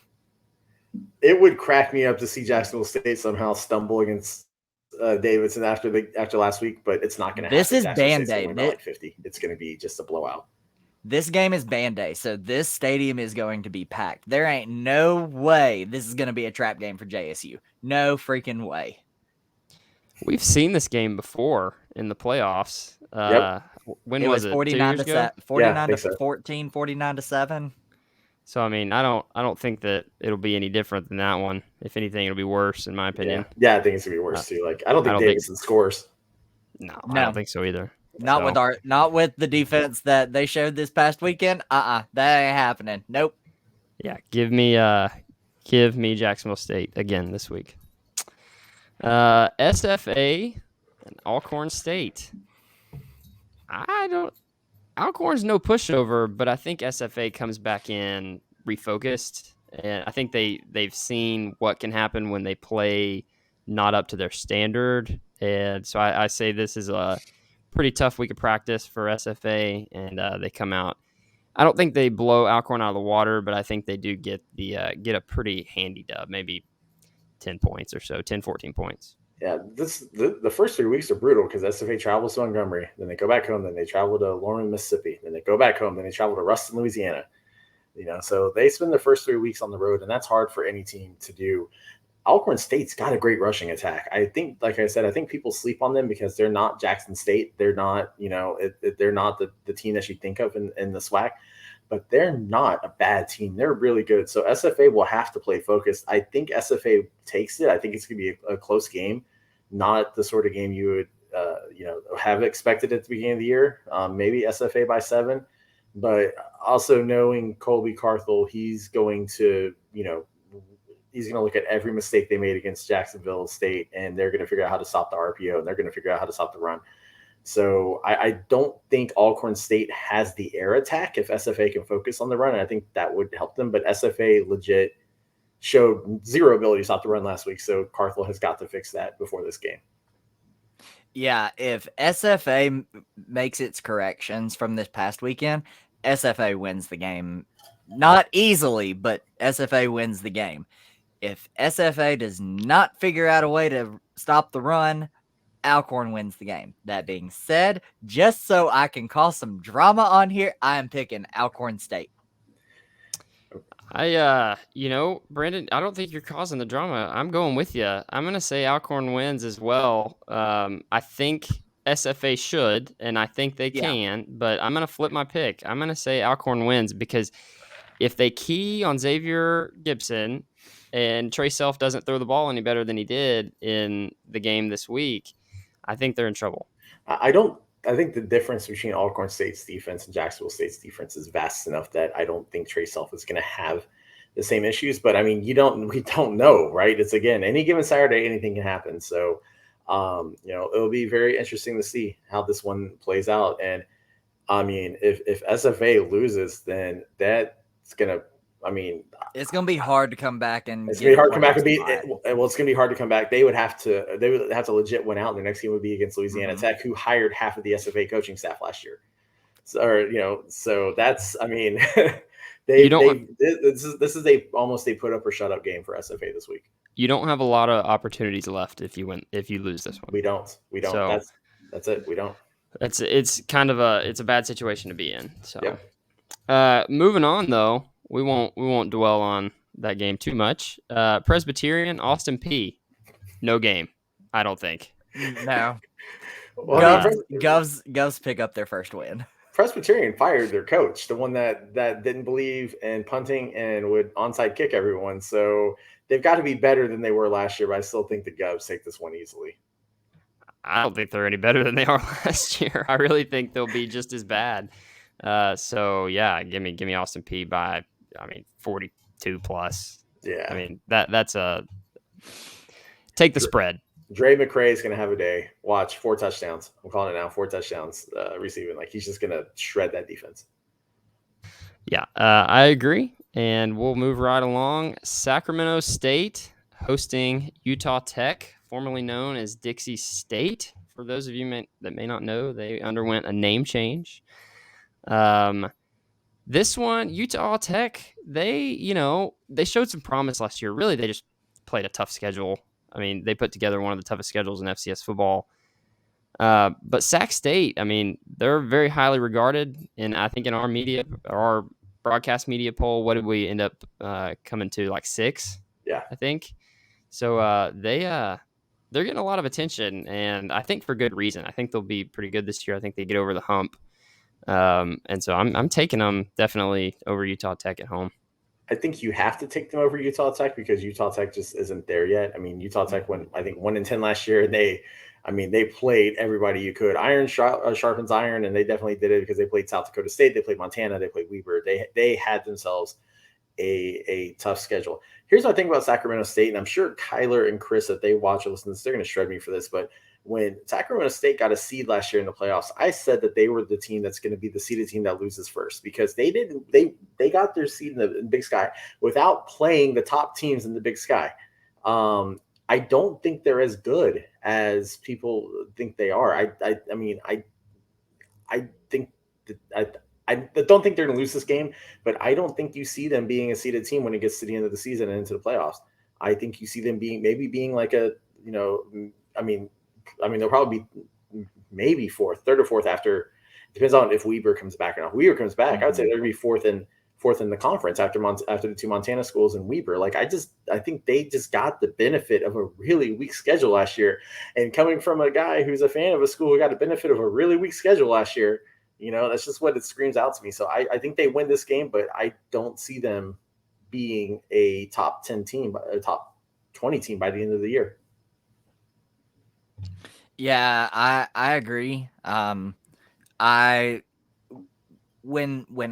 Speaker 3: It would crack me up to see Jacksonville State somehow stumble against Davidson after last week, but it's not going to happen.
Speaker 4: This is Band-Aid.
Speaker 3: Like 50. It's going to be just a blowout.
Speaker 4: This game is Band-Aid, so this stadium is going to be packed. There ain't no way this is going to be a trap game for JSU. No freaking way.
Speaker 2: We've seen this game before in the playoffs.
Speaker 3: Yep.
Speaker 2: When was it?
Speaker 4: 49 to 14, 49 to 7.
Speaker 2: So I mean, I don't think that it'll be any different than that one. If anything, it'll be worse, in my opinion.
Speaker 3: Yeah, I think it's gonna be worse too. Like I don't think Davidson scores.
Speaker 2: No, I don't think so either.
Speaker 4: Not with the defense that they showed this past weekend. That ain't happening. Nope.
Speaker 2: Yeah, give me Jacksonville State again this week. SFA and Alcorn State. Alcorn's no pushover, but I think SFA comes back in refocused, and I think they've seen what can happen when they play not up to their standard, and so I say this is a pretty tough week of practice for SFA, and they come out. I don't think they blow Alcorn out of the water, but I think they do get a pretty handy dub, maybe 10 points or so, 10, 14 points.
Speaker 3: Yeah, the first 3 weeks are brutal because SFA travels to Montgomery, then they go back home, then they travel to Lorman, Mississippi, then they go back home, then they travel to Ruston, Louisiana. So they spend the first 3 weeks on the road, and that's hard for any team to do. Alcorn State's got a great rushing attack. I think, like I said, I think people sleep on them because they're not Jackson State. They're not, they're not the team that you think of in the SWAC. But they're not a bad team. They're really good. So SFA will have to play focused. I think SFA takes it. I think it's going to be a close game, not the sort of game you would, have expected at the beginning of the year. Maybe SFA by 7, but also knowing Colby Carthel, he's going to, he's going to look at every mistake they made against Jacksonville State, and they're going to figure out how to stop the RPO, and they're going to figure out how to stop the run. So I don't think Alcorn State has the air attack if SFA can focus on the run, and I think that would help them. But SFA legit showed zero ability to stop the run last week, so Carthel has got to fix that before this game.
Speaker 4: Yeah, if SFA makes its corrections from this past weekend, SFA wins the game. Not easily, but SFA wins the game. If SFA does not figure out a way to stop the run, Alcorn wins the game. That being said, just so I can cause some drama on here, I am picking Alcorn State.
Speaker 2: Brandon, I don't think you're causing the drama. I'm going with you. I'm going to say Alcorn wins as well. I think SFA should, and I think they can, but I'm going to flip my pick. I'm going to say Alcorn wins because if they key on Xavier Gibson and Trey Self doesn't throw the ball any better than he did in the game this week, I think they're in trouble.
Speaker 3: I think the difference between Alcorn State's defense and Jacksonville State's defense is vast enough that I don't think Trey Self is going to have the same issues. But I mean, we don't know, right? It's again, any given Saturday, anything can happen. So, it'll be very interesting to see how this one plays out. And I mean, if SFA loses, then that's going to,
Speaker 4: it's going to be hard to come back and
Speaker 3: it's going to be hard to come back and beat. Well, it's going to be hard to come back. They would have to legit win out. Their next game would be against Louisiana Tech, who hired half of the SFA coaching staff last year. So that's, this is almost a put up or shut up game for SFA this week.
Speaker 2: You don't have a lot of opportunities left if you lose this one.
Speaker 3: We don't. So, that's it. We don't.
Speaker 2: It's kind of a bad situation to be in. So, moving on though. We won't dwell on that game too much. Presbyterian, Austin P. No game, I don't think.
Speaker 4: No. Govs pick up their first win.
Speaker 3: Presbyterian fired their coach, the one that didn't believe in punting and would onside kick everyone. So they've got to be better than they were last year, but I still think the Govs take this one easily.
Speaker 2: I don't think they're any better than they are last year. I really think they'll be just as bad. So yeah, give me Austin P by 42 plus.
Speaker 3: Yeah.
Speaker 2: That's take the spread.
Speaker 3: Dre McCray is going to have a day. Watch 4 touchdowns. I'm calling it now. 4 touchdowns receiving. Like he's just going to shred that defense.
Speaker 2: Yeah, I agree. And we'll move right along. Sacramento State hosting Utah Tech, formerly known as Dixie State. For those of you that may not know, they underwent a name change. This one, Utah Tech, they showed some promise last year. Really, they just played a tough schedule. They put together one of the toughest schedules in FCS football. But Sac State, they're very highly regarded. And I think in our broadcast media poll, what did we end up coming to? Like 6?
Speaker 3: Yeah.
Speaker 2: I think. So they're getting a lot of attention, and I think for good reason. I think they'll be pretty good this year. I think they get over the hump. And so I'm taking them definitely over Utah Tech at home.
Speaker 3: I think you have to take them over Utah Tech because Utah Tech just isn't there yet. Utah Tech went, I think, 1-10 last year, and they played everybody you could. Iron sharpens iron, and they definitely did it because they played South Dakota State, they played Montana, they played Weber. They had themselves a tough schedule. Here's what I think about Sacramento State, and I'm sure Kyler and Chris, if they watch or listen to this, they're going to shred me for this, but when Sacramento State got a seed last year in the playoffs, I said that they were the team that's going to be the seeded team that loses first because they got their seed in the Big Sky without playing the top teams in the Big Sky. I don't think they're as good as people think they are. I don't think they're going to lose this game, but I don't think you see them being a seeded team when it gets to the end of the season and into the playoffs. I think you see them being like a, they'll probably be maybe third or fourth after. Depends on if Weber comes back or not. If Weber comes back, I would say they'd be fourth in the conference after the 2 Montana schools and Weber. I think they just got the benefit of a really weak schedule last year. And coming from a guy who's a fan of a school who got the benefit of a really weak schedule last year, that's just what it screams out to me. So I think they win this game, but I don't see them being a top 10 team, a top 20 team by the end of the year.
Speaker 4: Yeah, I agree. When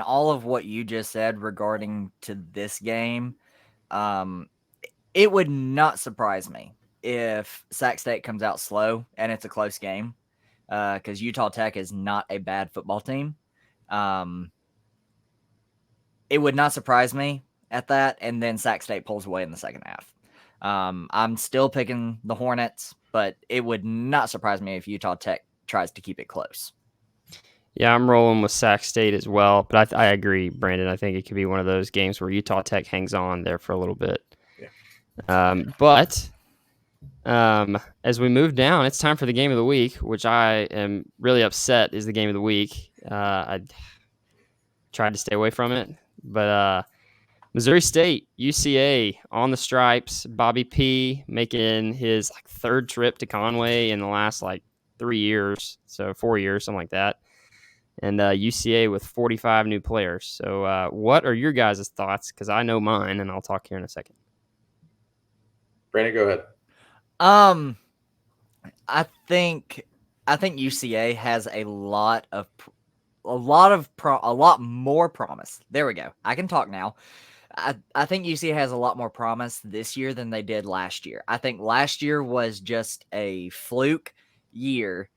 Speaker 4: all of what you just said regarding to this game, It would not surprise me if Sac State comes out slow and it's a close game, because Utah Tech is not a bad football team. It would not surprise me at that, and then Sac State pulls away in the second half. I'm still picking the Hornets, but it would not surprise me if Utah Tech tries to keep it close.
Speaker 2: Yeah, I'm rolling with Sac State as well, but I agree, Brandon. I think it could be one of those games where Utah Tech hangs on there for a little bit.
Speaker 3: Yeah.
Speaker 2: But as we move down, it's time for the game of the week, which I am really upset is the game of the week. I tried to stay away from it, but Missouri State, UCA on the stripes. Bobby P making his third trip to Conway in the last 3 years, so 4 years, something like that. And UCA with 45 new players. So what are your guys' thoughts? Because I know mine, and I'll talk here in a second.
Speaker 3: Brandon, go ahead.
Speaker 4: I think UCA has a lot more promise. There we go. I can talk now. I think UCA has a lot more promise this year than they did last year. I think last year was just a fluke year,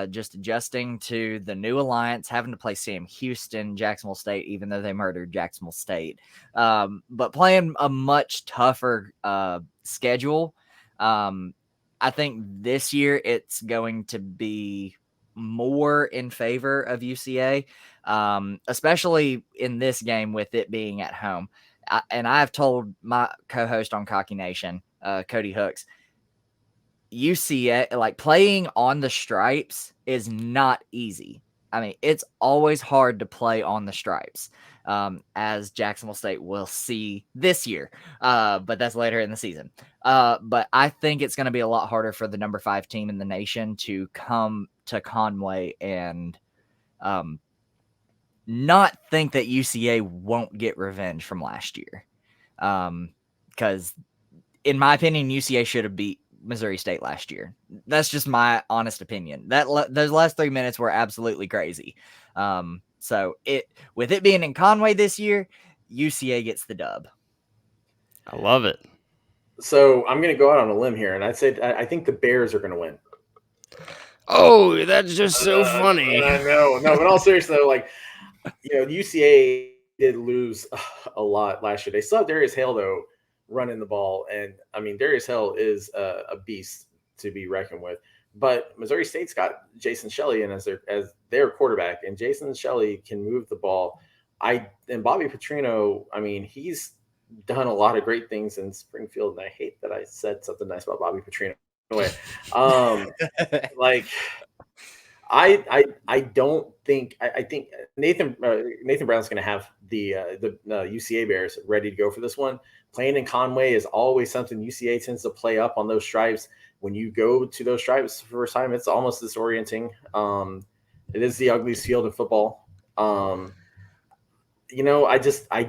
Speaker 4: just adjusting to the new alliance, having to play Sam Houston, Jacksonville State, even though they murdered Jacksonville State, but playing a much tougher schedule. I think this year it's going to be more in favor of UCA, especially in this game with it being at home. And I've told my co-host on Cocky Nation, Cody Hooks, UCA, playing on the stripes is not easy. I mean, it's always hard to play on the stripes, as Jacksonville State will see this year. But that's later in the season. But I think it's going to be a lot harder for the number 5 team in the nation to come to Conway and not think that UCA won't get revenge from last year. Because in my opinion, UCA should have beat Missouri State last year. That's just my honest opinion. Those last 3 minutes were absolutely crazy. So with it being in Conway this year, UCA gets the dub.
Speaker 2: I love it.
Speaker 3: So I'm going to go out on a limb here, and I think the Bears are going to win.
Speaker 2: Oh, that's just so funny.
Speaker 3: I know. No, but all seriously, though, UCA did lose a lot last year. They still have Darius Hale, though, running the ball. And, I mean, Darius Hale is a beast to be reckoned with. But Missouri State's got Jason Shelley in as their quarterback, and Jason Shelley can move the ball. And Bobby Petrino, I mean, he's done a lot of great things in Springfield, and I hate that I said something nice about Bobby Petrino. Anyway, I don't think I think Nathan Brown's going to have the UCA Bears ready to go for this one. Playing in Conway is always something UCA tends to play up on those stripes. When you go to those stripes for the first time, it's almost disorienting. It is the ugliest field in football. I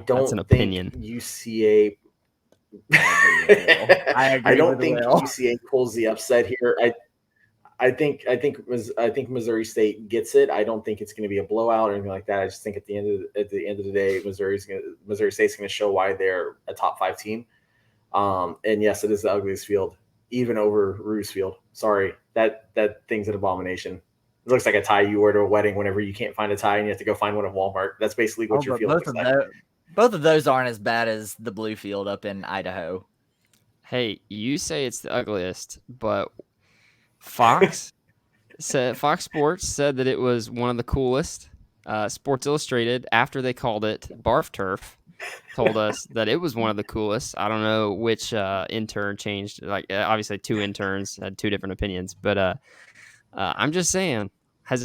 Speaker 3: don't think UCA. I don't think UCA pulls the upset here. I think Missouri State gets it. I don't think it's going to be a blowout or anything like that. I just think at the end of the day, Missouri State's going to show why they're a top 5 team. And yes, it is the ugliest field, even over Roos Field. Sorry, that thing's an abomination. It looks like a tie you wear to a wedding whenever you can't find a tie and you have to go find one at Walmart. That's basically what your field looks like.
Speaker 4: Both of those aren't as bad as the blue field up in Idaho.
Speaker 2: Hey, you say it's the ugliest, but Fox Sports said that it was one of the coolest. Sports Illustrated, after they called it Barf Turf, told us that it was one of the coolest. I don't know which intern changed. Obviously, 2 interns had 2 different opinions, but I'm just saying, has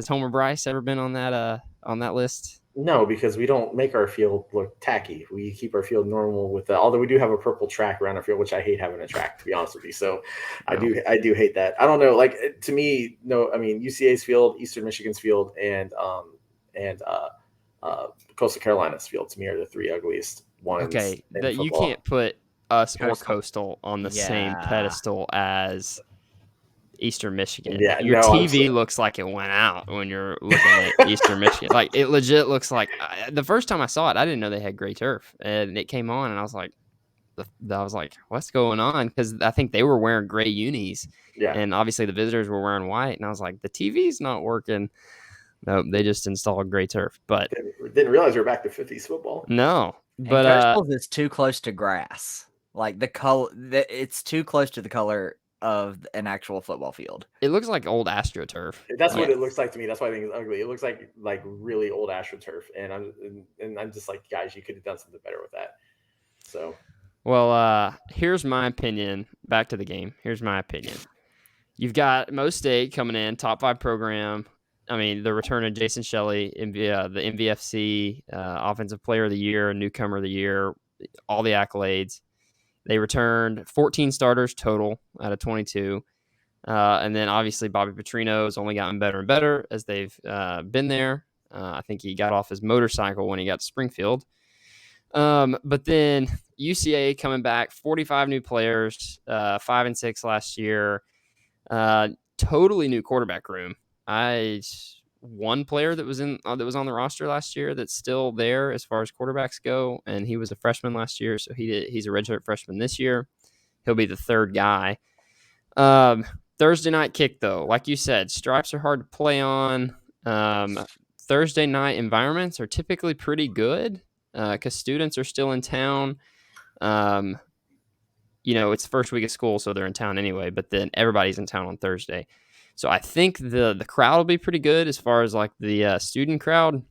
Speaker 2: Homer Bryce ever been on that list?
Speaker 3: No, because we don't make our field look tacky. We keep our field normal with although we do have a purple track around our field, which I hate having a track, to be honest with you. So I do hate that. I don't know. To me, no, I mean, UCA's field, Eastern Michigan's field, and Coastal Carolina's field, to me, are the 3 ugliest ones.
Speaker 2: Okay, that you can't put us or Coastal on the same pedestal as Eastern Michigan. Yeah, your TV looks like it went out when you're looking at Eastern Michigan. It legit looks like the first time I saw it, I didn't know they had gray turf, and it came on, and I was like, I was like, what's going on? Because I think they were wearing gray unis,
Speaker 3: Yeah.
Speaker 2: and obviously the visitors were wearing white, and I was like, the TV's not working. No, they just installed gray turf, but
Speaker 3: Didn't realize we were back to 50s football.
Speaker 2: no,
Speaker 4: And
Speaker 2: but
Speaker 4: Coastal's is too close to grass. Like the color, it's too close to the color of an actual football field.
Speaker 2: it looks like old AstroTurf.
Speaker 3: That's what
Speaker 4: Yes.
Speaker 3: it looks like to me. That's why I think it's ugly. It looks like really old AstroTurf, and I'm just like, guys, you could have done something better with that. So,
Speaker 2: Well, here's my opinion. Back to the game. Here's my opinion. You've got Mo State coming in, top 5 program. I mean, the return of Jason Shelley, the MVFC, Offensive Player of the Year, Newcomer of the Year, all the accolades. They returned 14 starters total out of 22. And then obviously Bobby Petrino has only gotten better and better as they've been there. I think he got off his motorcycle when he got to Springfield. But then UCA coming back, 45 new players, 5-6 last year. Totally new quarterback room. One player that was on the roster last year that's still there as far as quarterbacks go, and he was a freshman last year, so he's a redshirt freshman this year. He'll be the third guy. Thursday night kick, though, like you said, stripes are hard to play on. Thursday night environments are typically pretty good because students are still in town. It's the first week of school, so they're in town anyway, but then everybody's in town on Thursday. So I think the crowd will be pretty good as far as like the student crowd.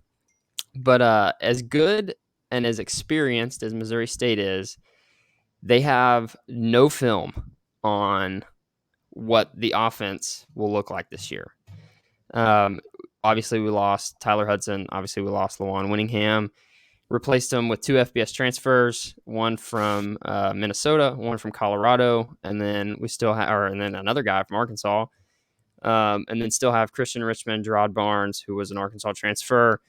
Speaker 2: But as good and as experienced as Missouri State is, they have no film on what the offense will look like this year. Obviously, we lost Tyler Hudson. Obviously, we lost Lawan Winningham. Replaced them with 2 FBS transfers, one from Minnesota, one from Colorado, and then we still have, and then another guy from Arkansas, and then still have Christian Richmond, Gerard Barnes, who was an Arkansas transfer.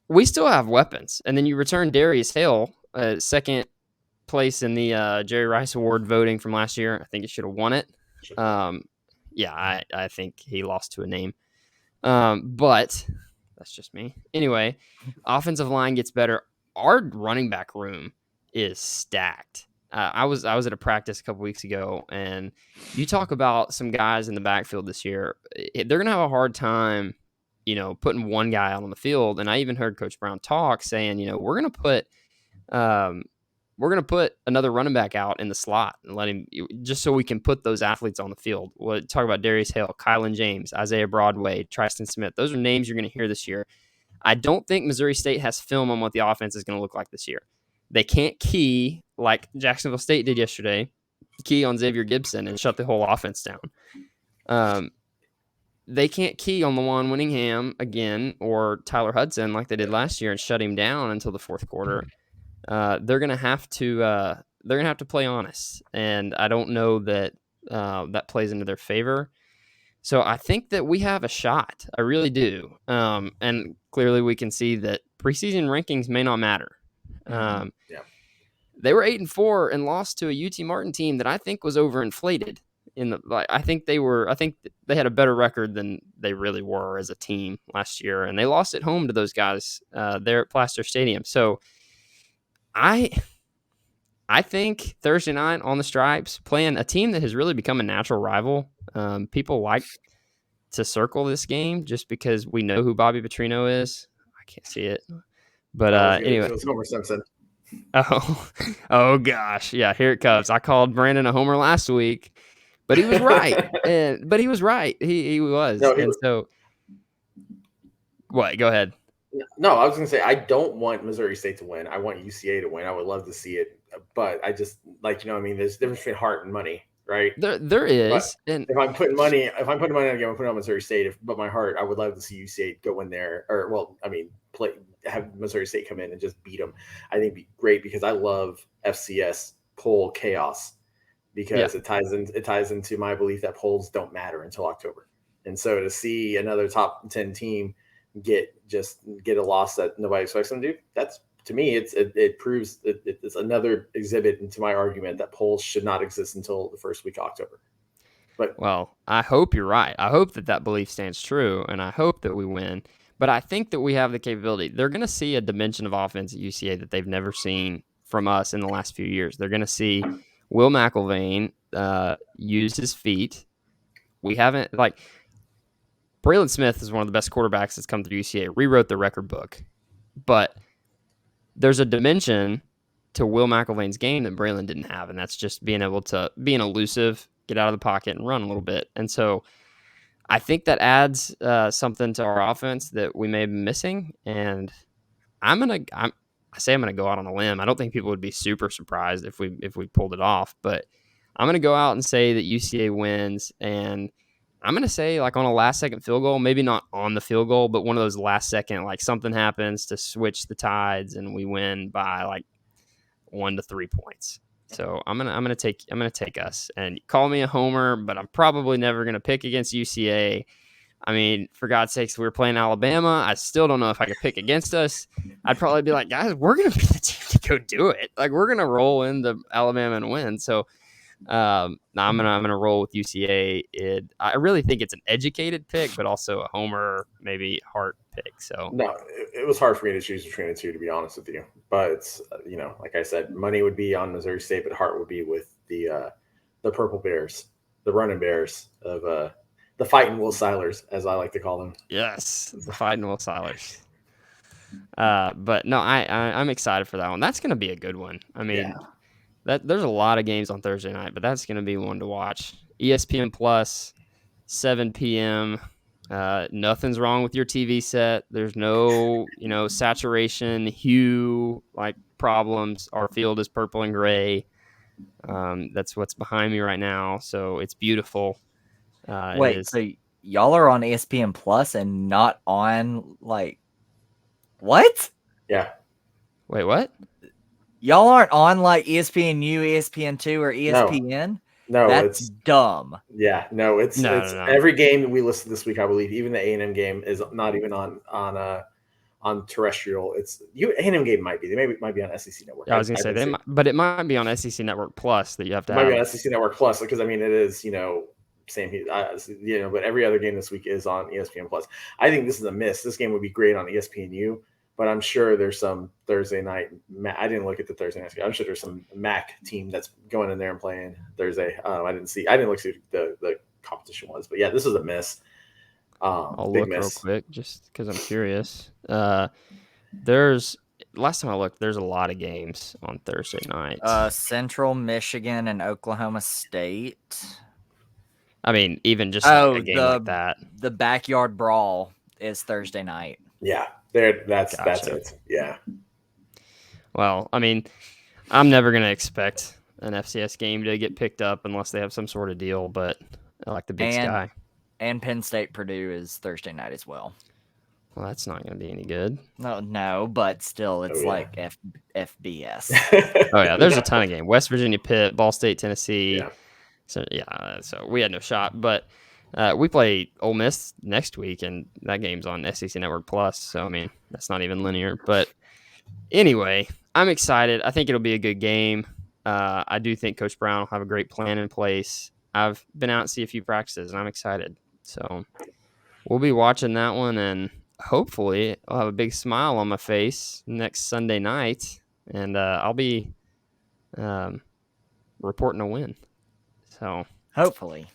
Speaker 2: We still have weapons, and then you return Darius Hale, second place in the Jerry Rice Award voting from last year. I think he should have won it. I think he lost to a name, but that's just me. Anyway, offensive line gets better. Our running back room is stacked. I was at a practice a couple weeks ago, and you talk about some guys in the backfield this year. They're gonna have a hard time, putting one guy out on the field. And I even heard Coach Brown talk saying, we're gonna put another running back out in the slot and let him, just so we can put those athletes on the field. We'll talk about Darius Hale, Kylan James, Isaiah Broadway, Tristan Smith. Those are names you're going to hear this year. I don't think Missouri State has film on what the offense is going to look like this year. They can't key like Jacksonville State did yesterday, key on Xavier Gibson and shut the whole offense down. They can't key on Lawan Winningham again or Tyler Hudson like they did last year and shut him down until the fourth quarter. They're gonna have to play honest, and I don't know that that plays into their favor. So I think that we have a shot. I really do. And clearly we can see that preseason rankings may not matter. They were 8-4 and lost to a UT Martin team that I think was overinflated. I think they had a better record than they really were as a team last year, and they lost at home to those guys there at Plaster Stadium. So I think Thursday night on the Stripes, playing a team that has really become a natural rival. People like to circle this game just because we know who Bobby Petrino is. I can't see it. But anyway.
Speaker 3: It was Homer Simpson.
Speaker 2: Oh gosh. Yeah, here it comes. I called Brandon a homer last week, but he was right. He was.
Speaker 3: No,
Speaker 2: and so what? Go ahead.
Speaker 3: No, I was going to say, I don't want Missouri State to win. I want UCA to win. I would love to see it, but I just there's a difference between heart and money, right?
Speaker 2: There is. And
Speaker 3: if I'm putting money on a game, I'm putting on Missouri State. But my heart, I would love to see UCA go in there, have Missouri State come in and just beat them. I think it'd be great because I love FCS poll chaos because it ties into my belief that polls don't matter until October. And so to see another top 10 team get a loss that nobody expects them to do, that's, to me, it proves it's another exhibit into my argument that polls should not exist until the first week of October. But
Speaker 2: well, I hope you're right. I hope that belief stands true, and I hope that we win. But I think that we have the capability. They're going to see a dimension of offense at UCA that they've never seen from us in the last few years. They're going to see Will McIlvain use his feet. We haven't Braylon Smith is one of the best quarterbacks that's come through UCA. Rewrote the record book, but there's a dimension to Will McIlvain's game that Braylon didn't have, and that's just being able to be an elusive, get out of the pocket, and run a little bit. And so I think that adds something to our offense that we may have been missing. And I say I'm gonna go out on a limb. I don't think people would be super surprised if we pulled it off, but I'm gonna go out and say that UCA wins, and I'm gonna say on a last second field goal, maybe not on the field goal, but one of those last second something happens to switch the tides and we win by 1 to 3 points. So I'm gonna take us. And call me a homer, but I'm probably never gonna pick against UCA. I mean, for God's sakes, we were playing Alabama. I still don't know if I could pick against us. I'd probably be like, guys, we're gonna be the team to go do it. We're gonna roll into Alabama and win. So I'm gonna roll with UCA. I really think it's an educated pick, but also a homer, maybe heart pick. So
Speaker 3: no, it was hard for me to choose between the two, to be honest with you. But it's, like I said, money would be on Missouri State, but heart would be with the Purple Bears, the running Bears of the fighting Will Silers, as I like to call them.
Speaker 2: Yes, the fighting Will Silers. But no, I'm excited for that one. That's gonna be a good one. I mean. Yeah. There's a lot of games on Thursday night, but that's going to be one to watch. ESPN Plus, 7 p.m. Nothing's wrong with your TV set. There's no, saturation, hue, problems. Our field is purple and gray. That's what's behind me right now, so it's beautiful.
Speaker 4: Wait, so y'all are on ESPN Plus and not on what?
Speaker 3: Yeah.
Speaker 2: Wait, what?
Speaker 4: Y'all aren't on ESPNU, ESPN2, or ESPN?
Speaker 3: No,
Speaker 4: that's dumb.
Speaker 3: Yeah, no, it's
Speaker 2: no.
Speaker 3: Every game that we listed this week, I believe, even the A&M game is not even on terrestrial. It's A&M game might be. They might be on SEC Network.
Speaker 2: Yeah, I was gonna say but it might be on SEC Network Plus that you have to.
Speaker 3: It might be on SEC Network Plus because it is same. But every other game this week is on ESPN Plus. I think this is a miss. This game would be great on ESPNU. But I'm sure there's some Thursday night. I didn't look at the Thursday night. I'm sure there's some MAC team that's going in there and playing Thursday. I didn't look see who the competition was. But yeah, this is a miss.
Speaker 2: I'll look real quick just because I'm curious. There's last time I looked, there's a lot of games on Thursday night.
Speaker 4: Central Michigan and Oklahoma State.
Speaker 2: I mean, even just a game like that.
Speaker 4: The Backyard Brawl is Thursday night.
Speaker 3: Yeah. That's it. Yeah.
Speaker 2: Well, I mean, I'm never going to expect an FCS game to get picked up unless they have some sort of deal, but I like the Big Sky.
Speaker 4: And Penn State Purdue is Thursday night as well.
Speaker 2: Well, that's not going to be any good.
Speaker 4: No, but still, it's FBS.
Speaker 2: Oh, yeah, there's a ton of games. West Virginia, Pitt, Ball State, Tennessee. Yeah. So we had no shot, but we play Ole Miss next week, and that game's on SEC Network Plus. So, I mean, that's not even linear. But anyway, I'm excited. I think it'll be a good game. I do think Coach Brown will have a great plan in place. I've been out and see a few practices, and I'm excited. So we'll be watching that one, and hopefully I'll have a big smile on my face next Sunday night, and I'll be reporting a win. So
Speaker 4: hopefully.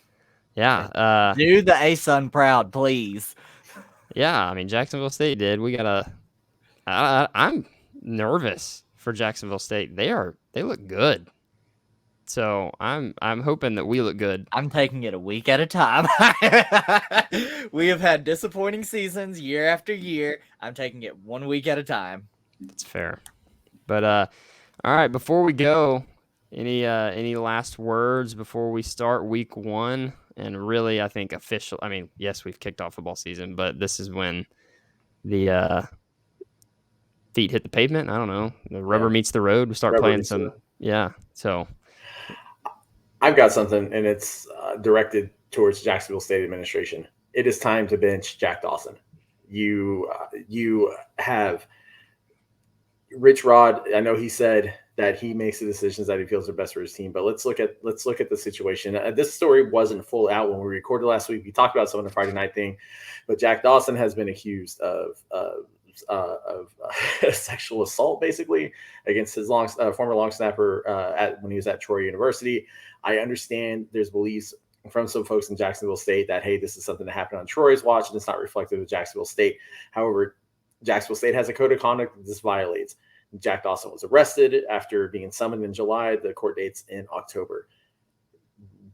Speaker 2: Yeah.
Speaker 4: Do the ASUN proud, please.
Speaker 2: Yeah, I mean, Jacksonville State did. We gotta. I'm nervous for Jacksonville State. They look good. So I'm hoping that we look good.
Speaker 4: I'm taking it a week at a time. We have had disappointing seasons year after year. I'm taking it 1 week at a time.
Speaker 2: That's fair. But all right, before we go, any last words before we start week 1? And really, I think yes, we've kicked off football season, but this is when the feet hit the pavement. I don't know. The rubber meets the road. We start playing some. Yeah. So
Speaker 3: I've got something, and it's directed towards Jacksonville State administration. It is time to bench Jack Dawson. You have Rich Rod. I know he said that he makes the decisions that he feels are best for his team. But let's look at the situation. This story wasn't full out when we recorded last week. We talked about some of the Friday night thing, but Jack Dawson has been accused of sexual assault, basically, against his former long snapper when he was at Troy University. I understand there's beliefs from some folks in Jacksonville State that, hey, this is something that happened on Troy's watch and it's not reflective of Jacksonville State. However, Jacksonville State has a code of conduct that this violates. Jack Dawson was arrested after being summoned in July. The court date's in October.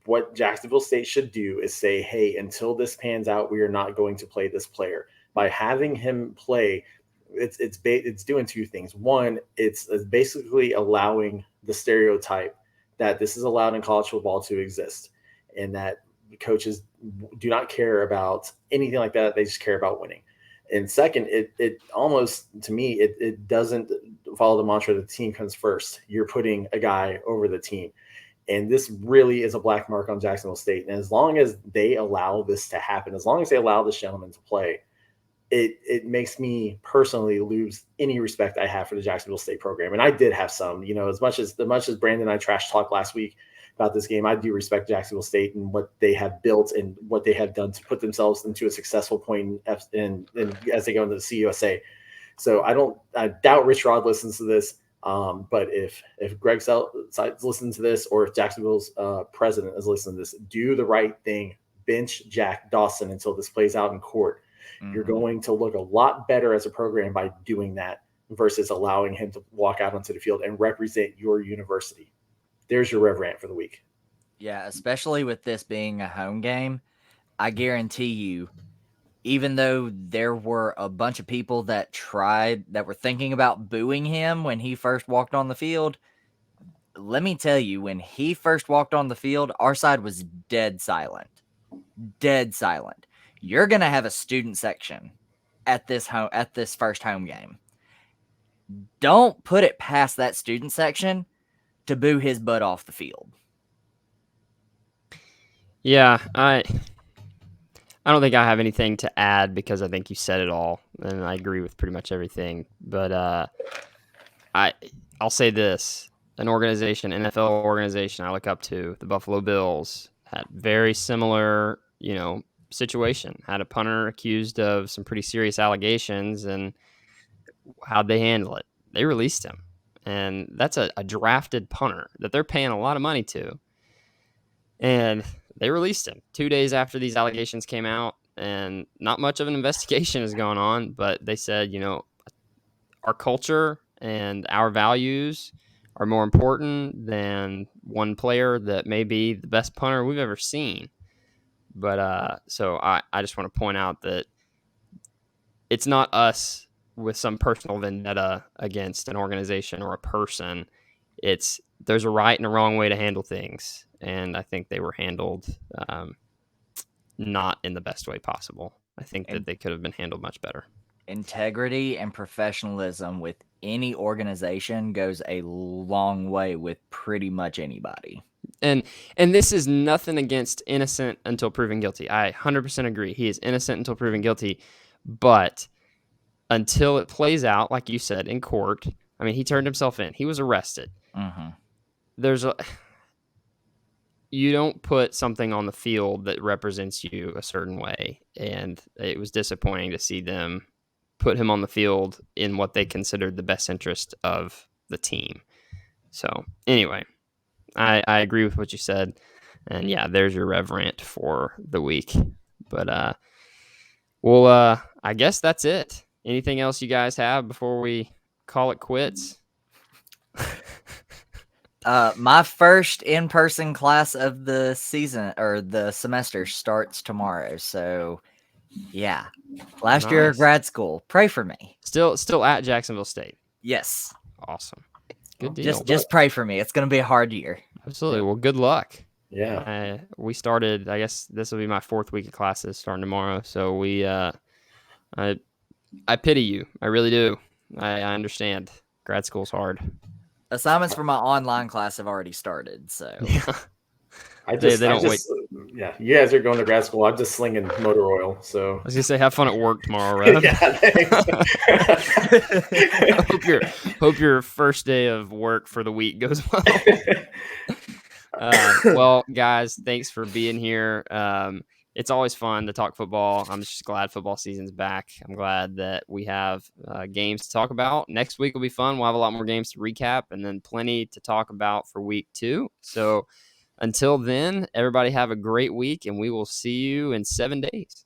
Speaker 3: What Jacksonville State should do is say, hey, until this pans out, we are not going to play this player. By having him play, it's doing two things. One, it's basically allowing the stereotype that this is allowed in college football to exist, and that coaches do not care about anything like that. They just care about winning. And second, it almost, to me, it doesn't follow the mantra that the team comes first. You're putting a guy over the team. And this really is a black mark on Jacksonville State. And as long as they allow this to happen, as long as they allow this gentleman to play, it makes me personally lose any respect I have for the Jacksonville State program. And I did have some, as much as Brandon and I trash talked last week about this game, I do respect Jacksonville State and what they have built and what they have done to put themselves into a successful point in as they go into the CUSA. So I doubt Rich Rod listens to this. But if Greg Sides listens to this, or if Jacksonville's president is listening to this, do the right thing. Bench Jack Dawson until this plays out in court. Mm-hmm. You're going to look a lot better as a program by doing that versus allowing him to walk out onto the field and represent your university. There's your Rev Rant for the week.
Speaker 4: Yeah, especially with this being a home game, I guarantee you, even though there were a bunch of people that were thinking about booing him when he first walked on the field, let me tell you, when he first walked on the field, our side was dead silent. Dead silent. You're going to have a student section at this first home game. Don't put it past that student section to boo his butt off the field.
Speaker 2: Yeah, I don't think I have anything to add because I think you said it all, and I agree with pretty much everything. But I'll say this: an NFL organization I look up to, the Buffalo Bills, had very similar, situation. Had a punter accused of some pretty serious allegations, and how'd they handle it? They released him, and that's a drafted punter that they're paying a lot of money to, and they released him 2 days after these allegations came out, and not much of an investigation is going on, but they said, our culture and our values are more important than one player that may be the best punter we've ever seen. But so I just want to point out that it's not us with some personal vendetta against an organization or a person. There's a right and a wrong way to handle things. And I think they were handled not in the best way possible. I think that they could have been handled much better. Integrity
Speaker 4: and professionalism with any organization goes a long way with pretty much anybody.
Speaker 2: And this is nothing against innocent until proven guilty. I 100% agree. He is innocent until proven guilty. But until it plays out, like you said, in court, I mean, he turned himself in. He was arrested. Mm-hmm. You don't put something on the field that represents you a certain way. And it was disappointing to see them put him on the field in what they considered the best interest of the team. So anyway, I agree with what you said. And yeah, there's your Rev Rant for the week. But I guess that's it. Anything else you guys have before we call it quits?
Speaker 4: My first in-person class of the season or the semester starts tomorrow. So yeah, last year of grad school. Pray for me.
Speaker 2: Still at Jacksonville State.
Speaker 4: Yes.
Speaker 2: Awesome. Good deal.
Speaker 4: Just pray for me. It's going to be a hard year.
Speaker 2: Absolutely. Well, good luck.
Speaker 3: Yeah.
Speaker 2: We started, I guess this will be my 4th week of classes starting tomorrow. So I pity you. I really do. I understand. Grad school's hard.
Speaker 4: Assignments for my online class have already started. So
Speaker 2: they don't wait.
Speaker 3: Yeah, you guys are going to grad school. I'm just slinging motor oil. So
Speaker 2: I was gonna say, have fun at work tomorrow, right?
Speaker 3: Yeah,
Speaker 2: thanks. Hope your first day of work for the week goes well. Well, guys, thanks for being here. it's always fun to talk football. I'm just glad football season's back. I'm glad that we have games to talk about. Next week will be fun. We'll have a lot more games to recap and then plenty to talk about for week 2. So until then, everybody have a great week, and we will see you in 7 days.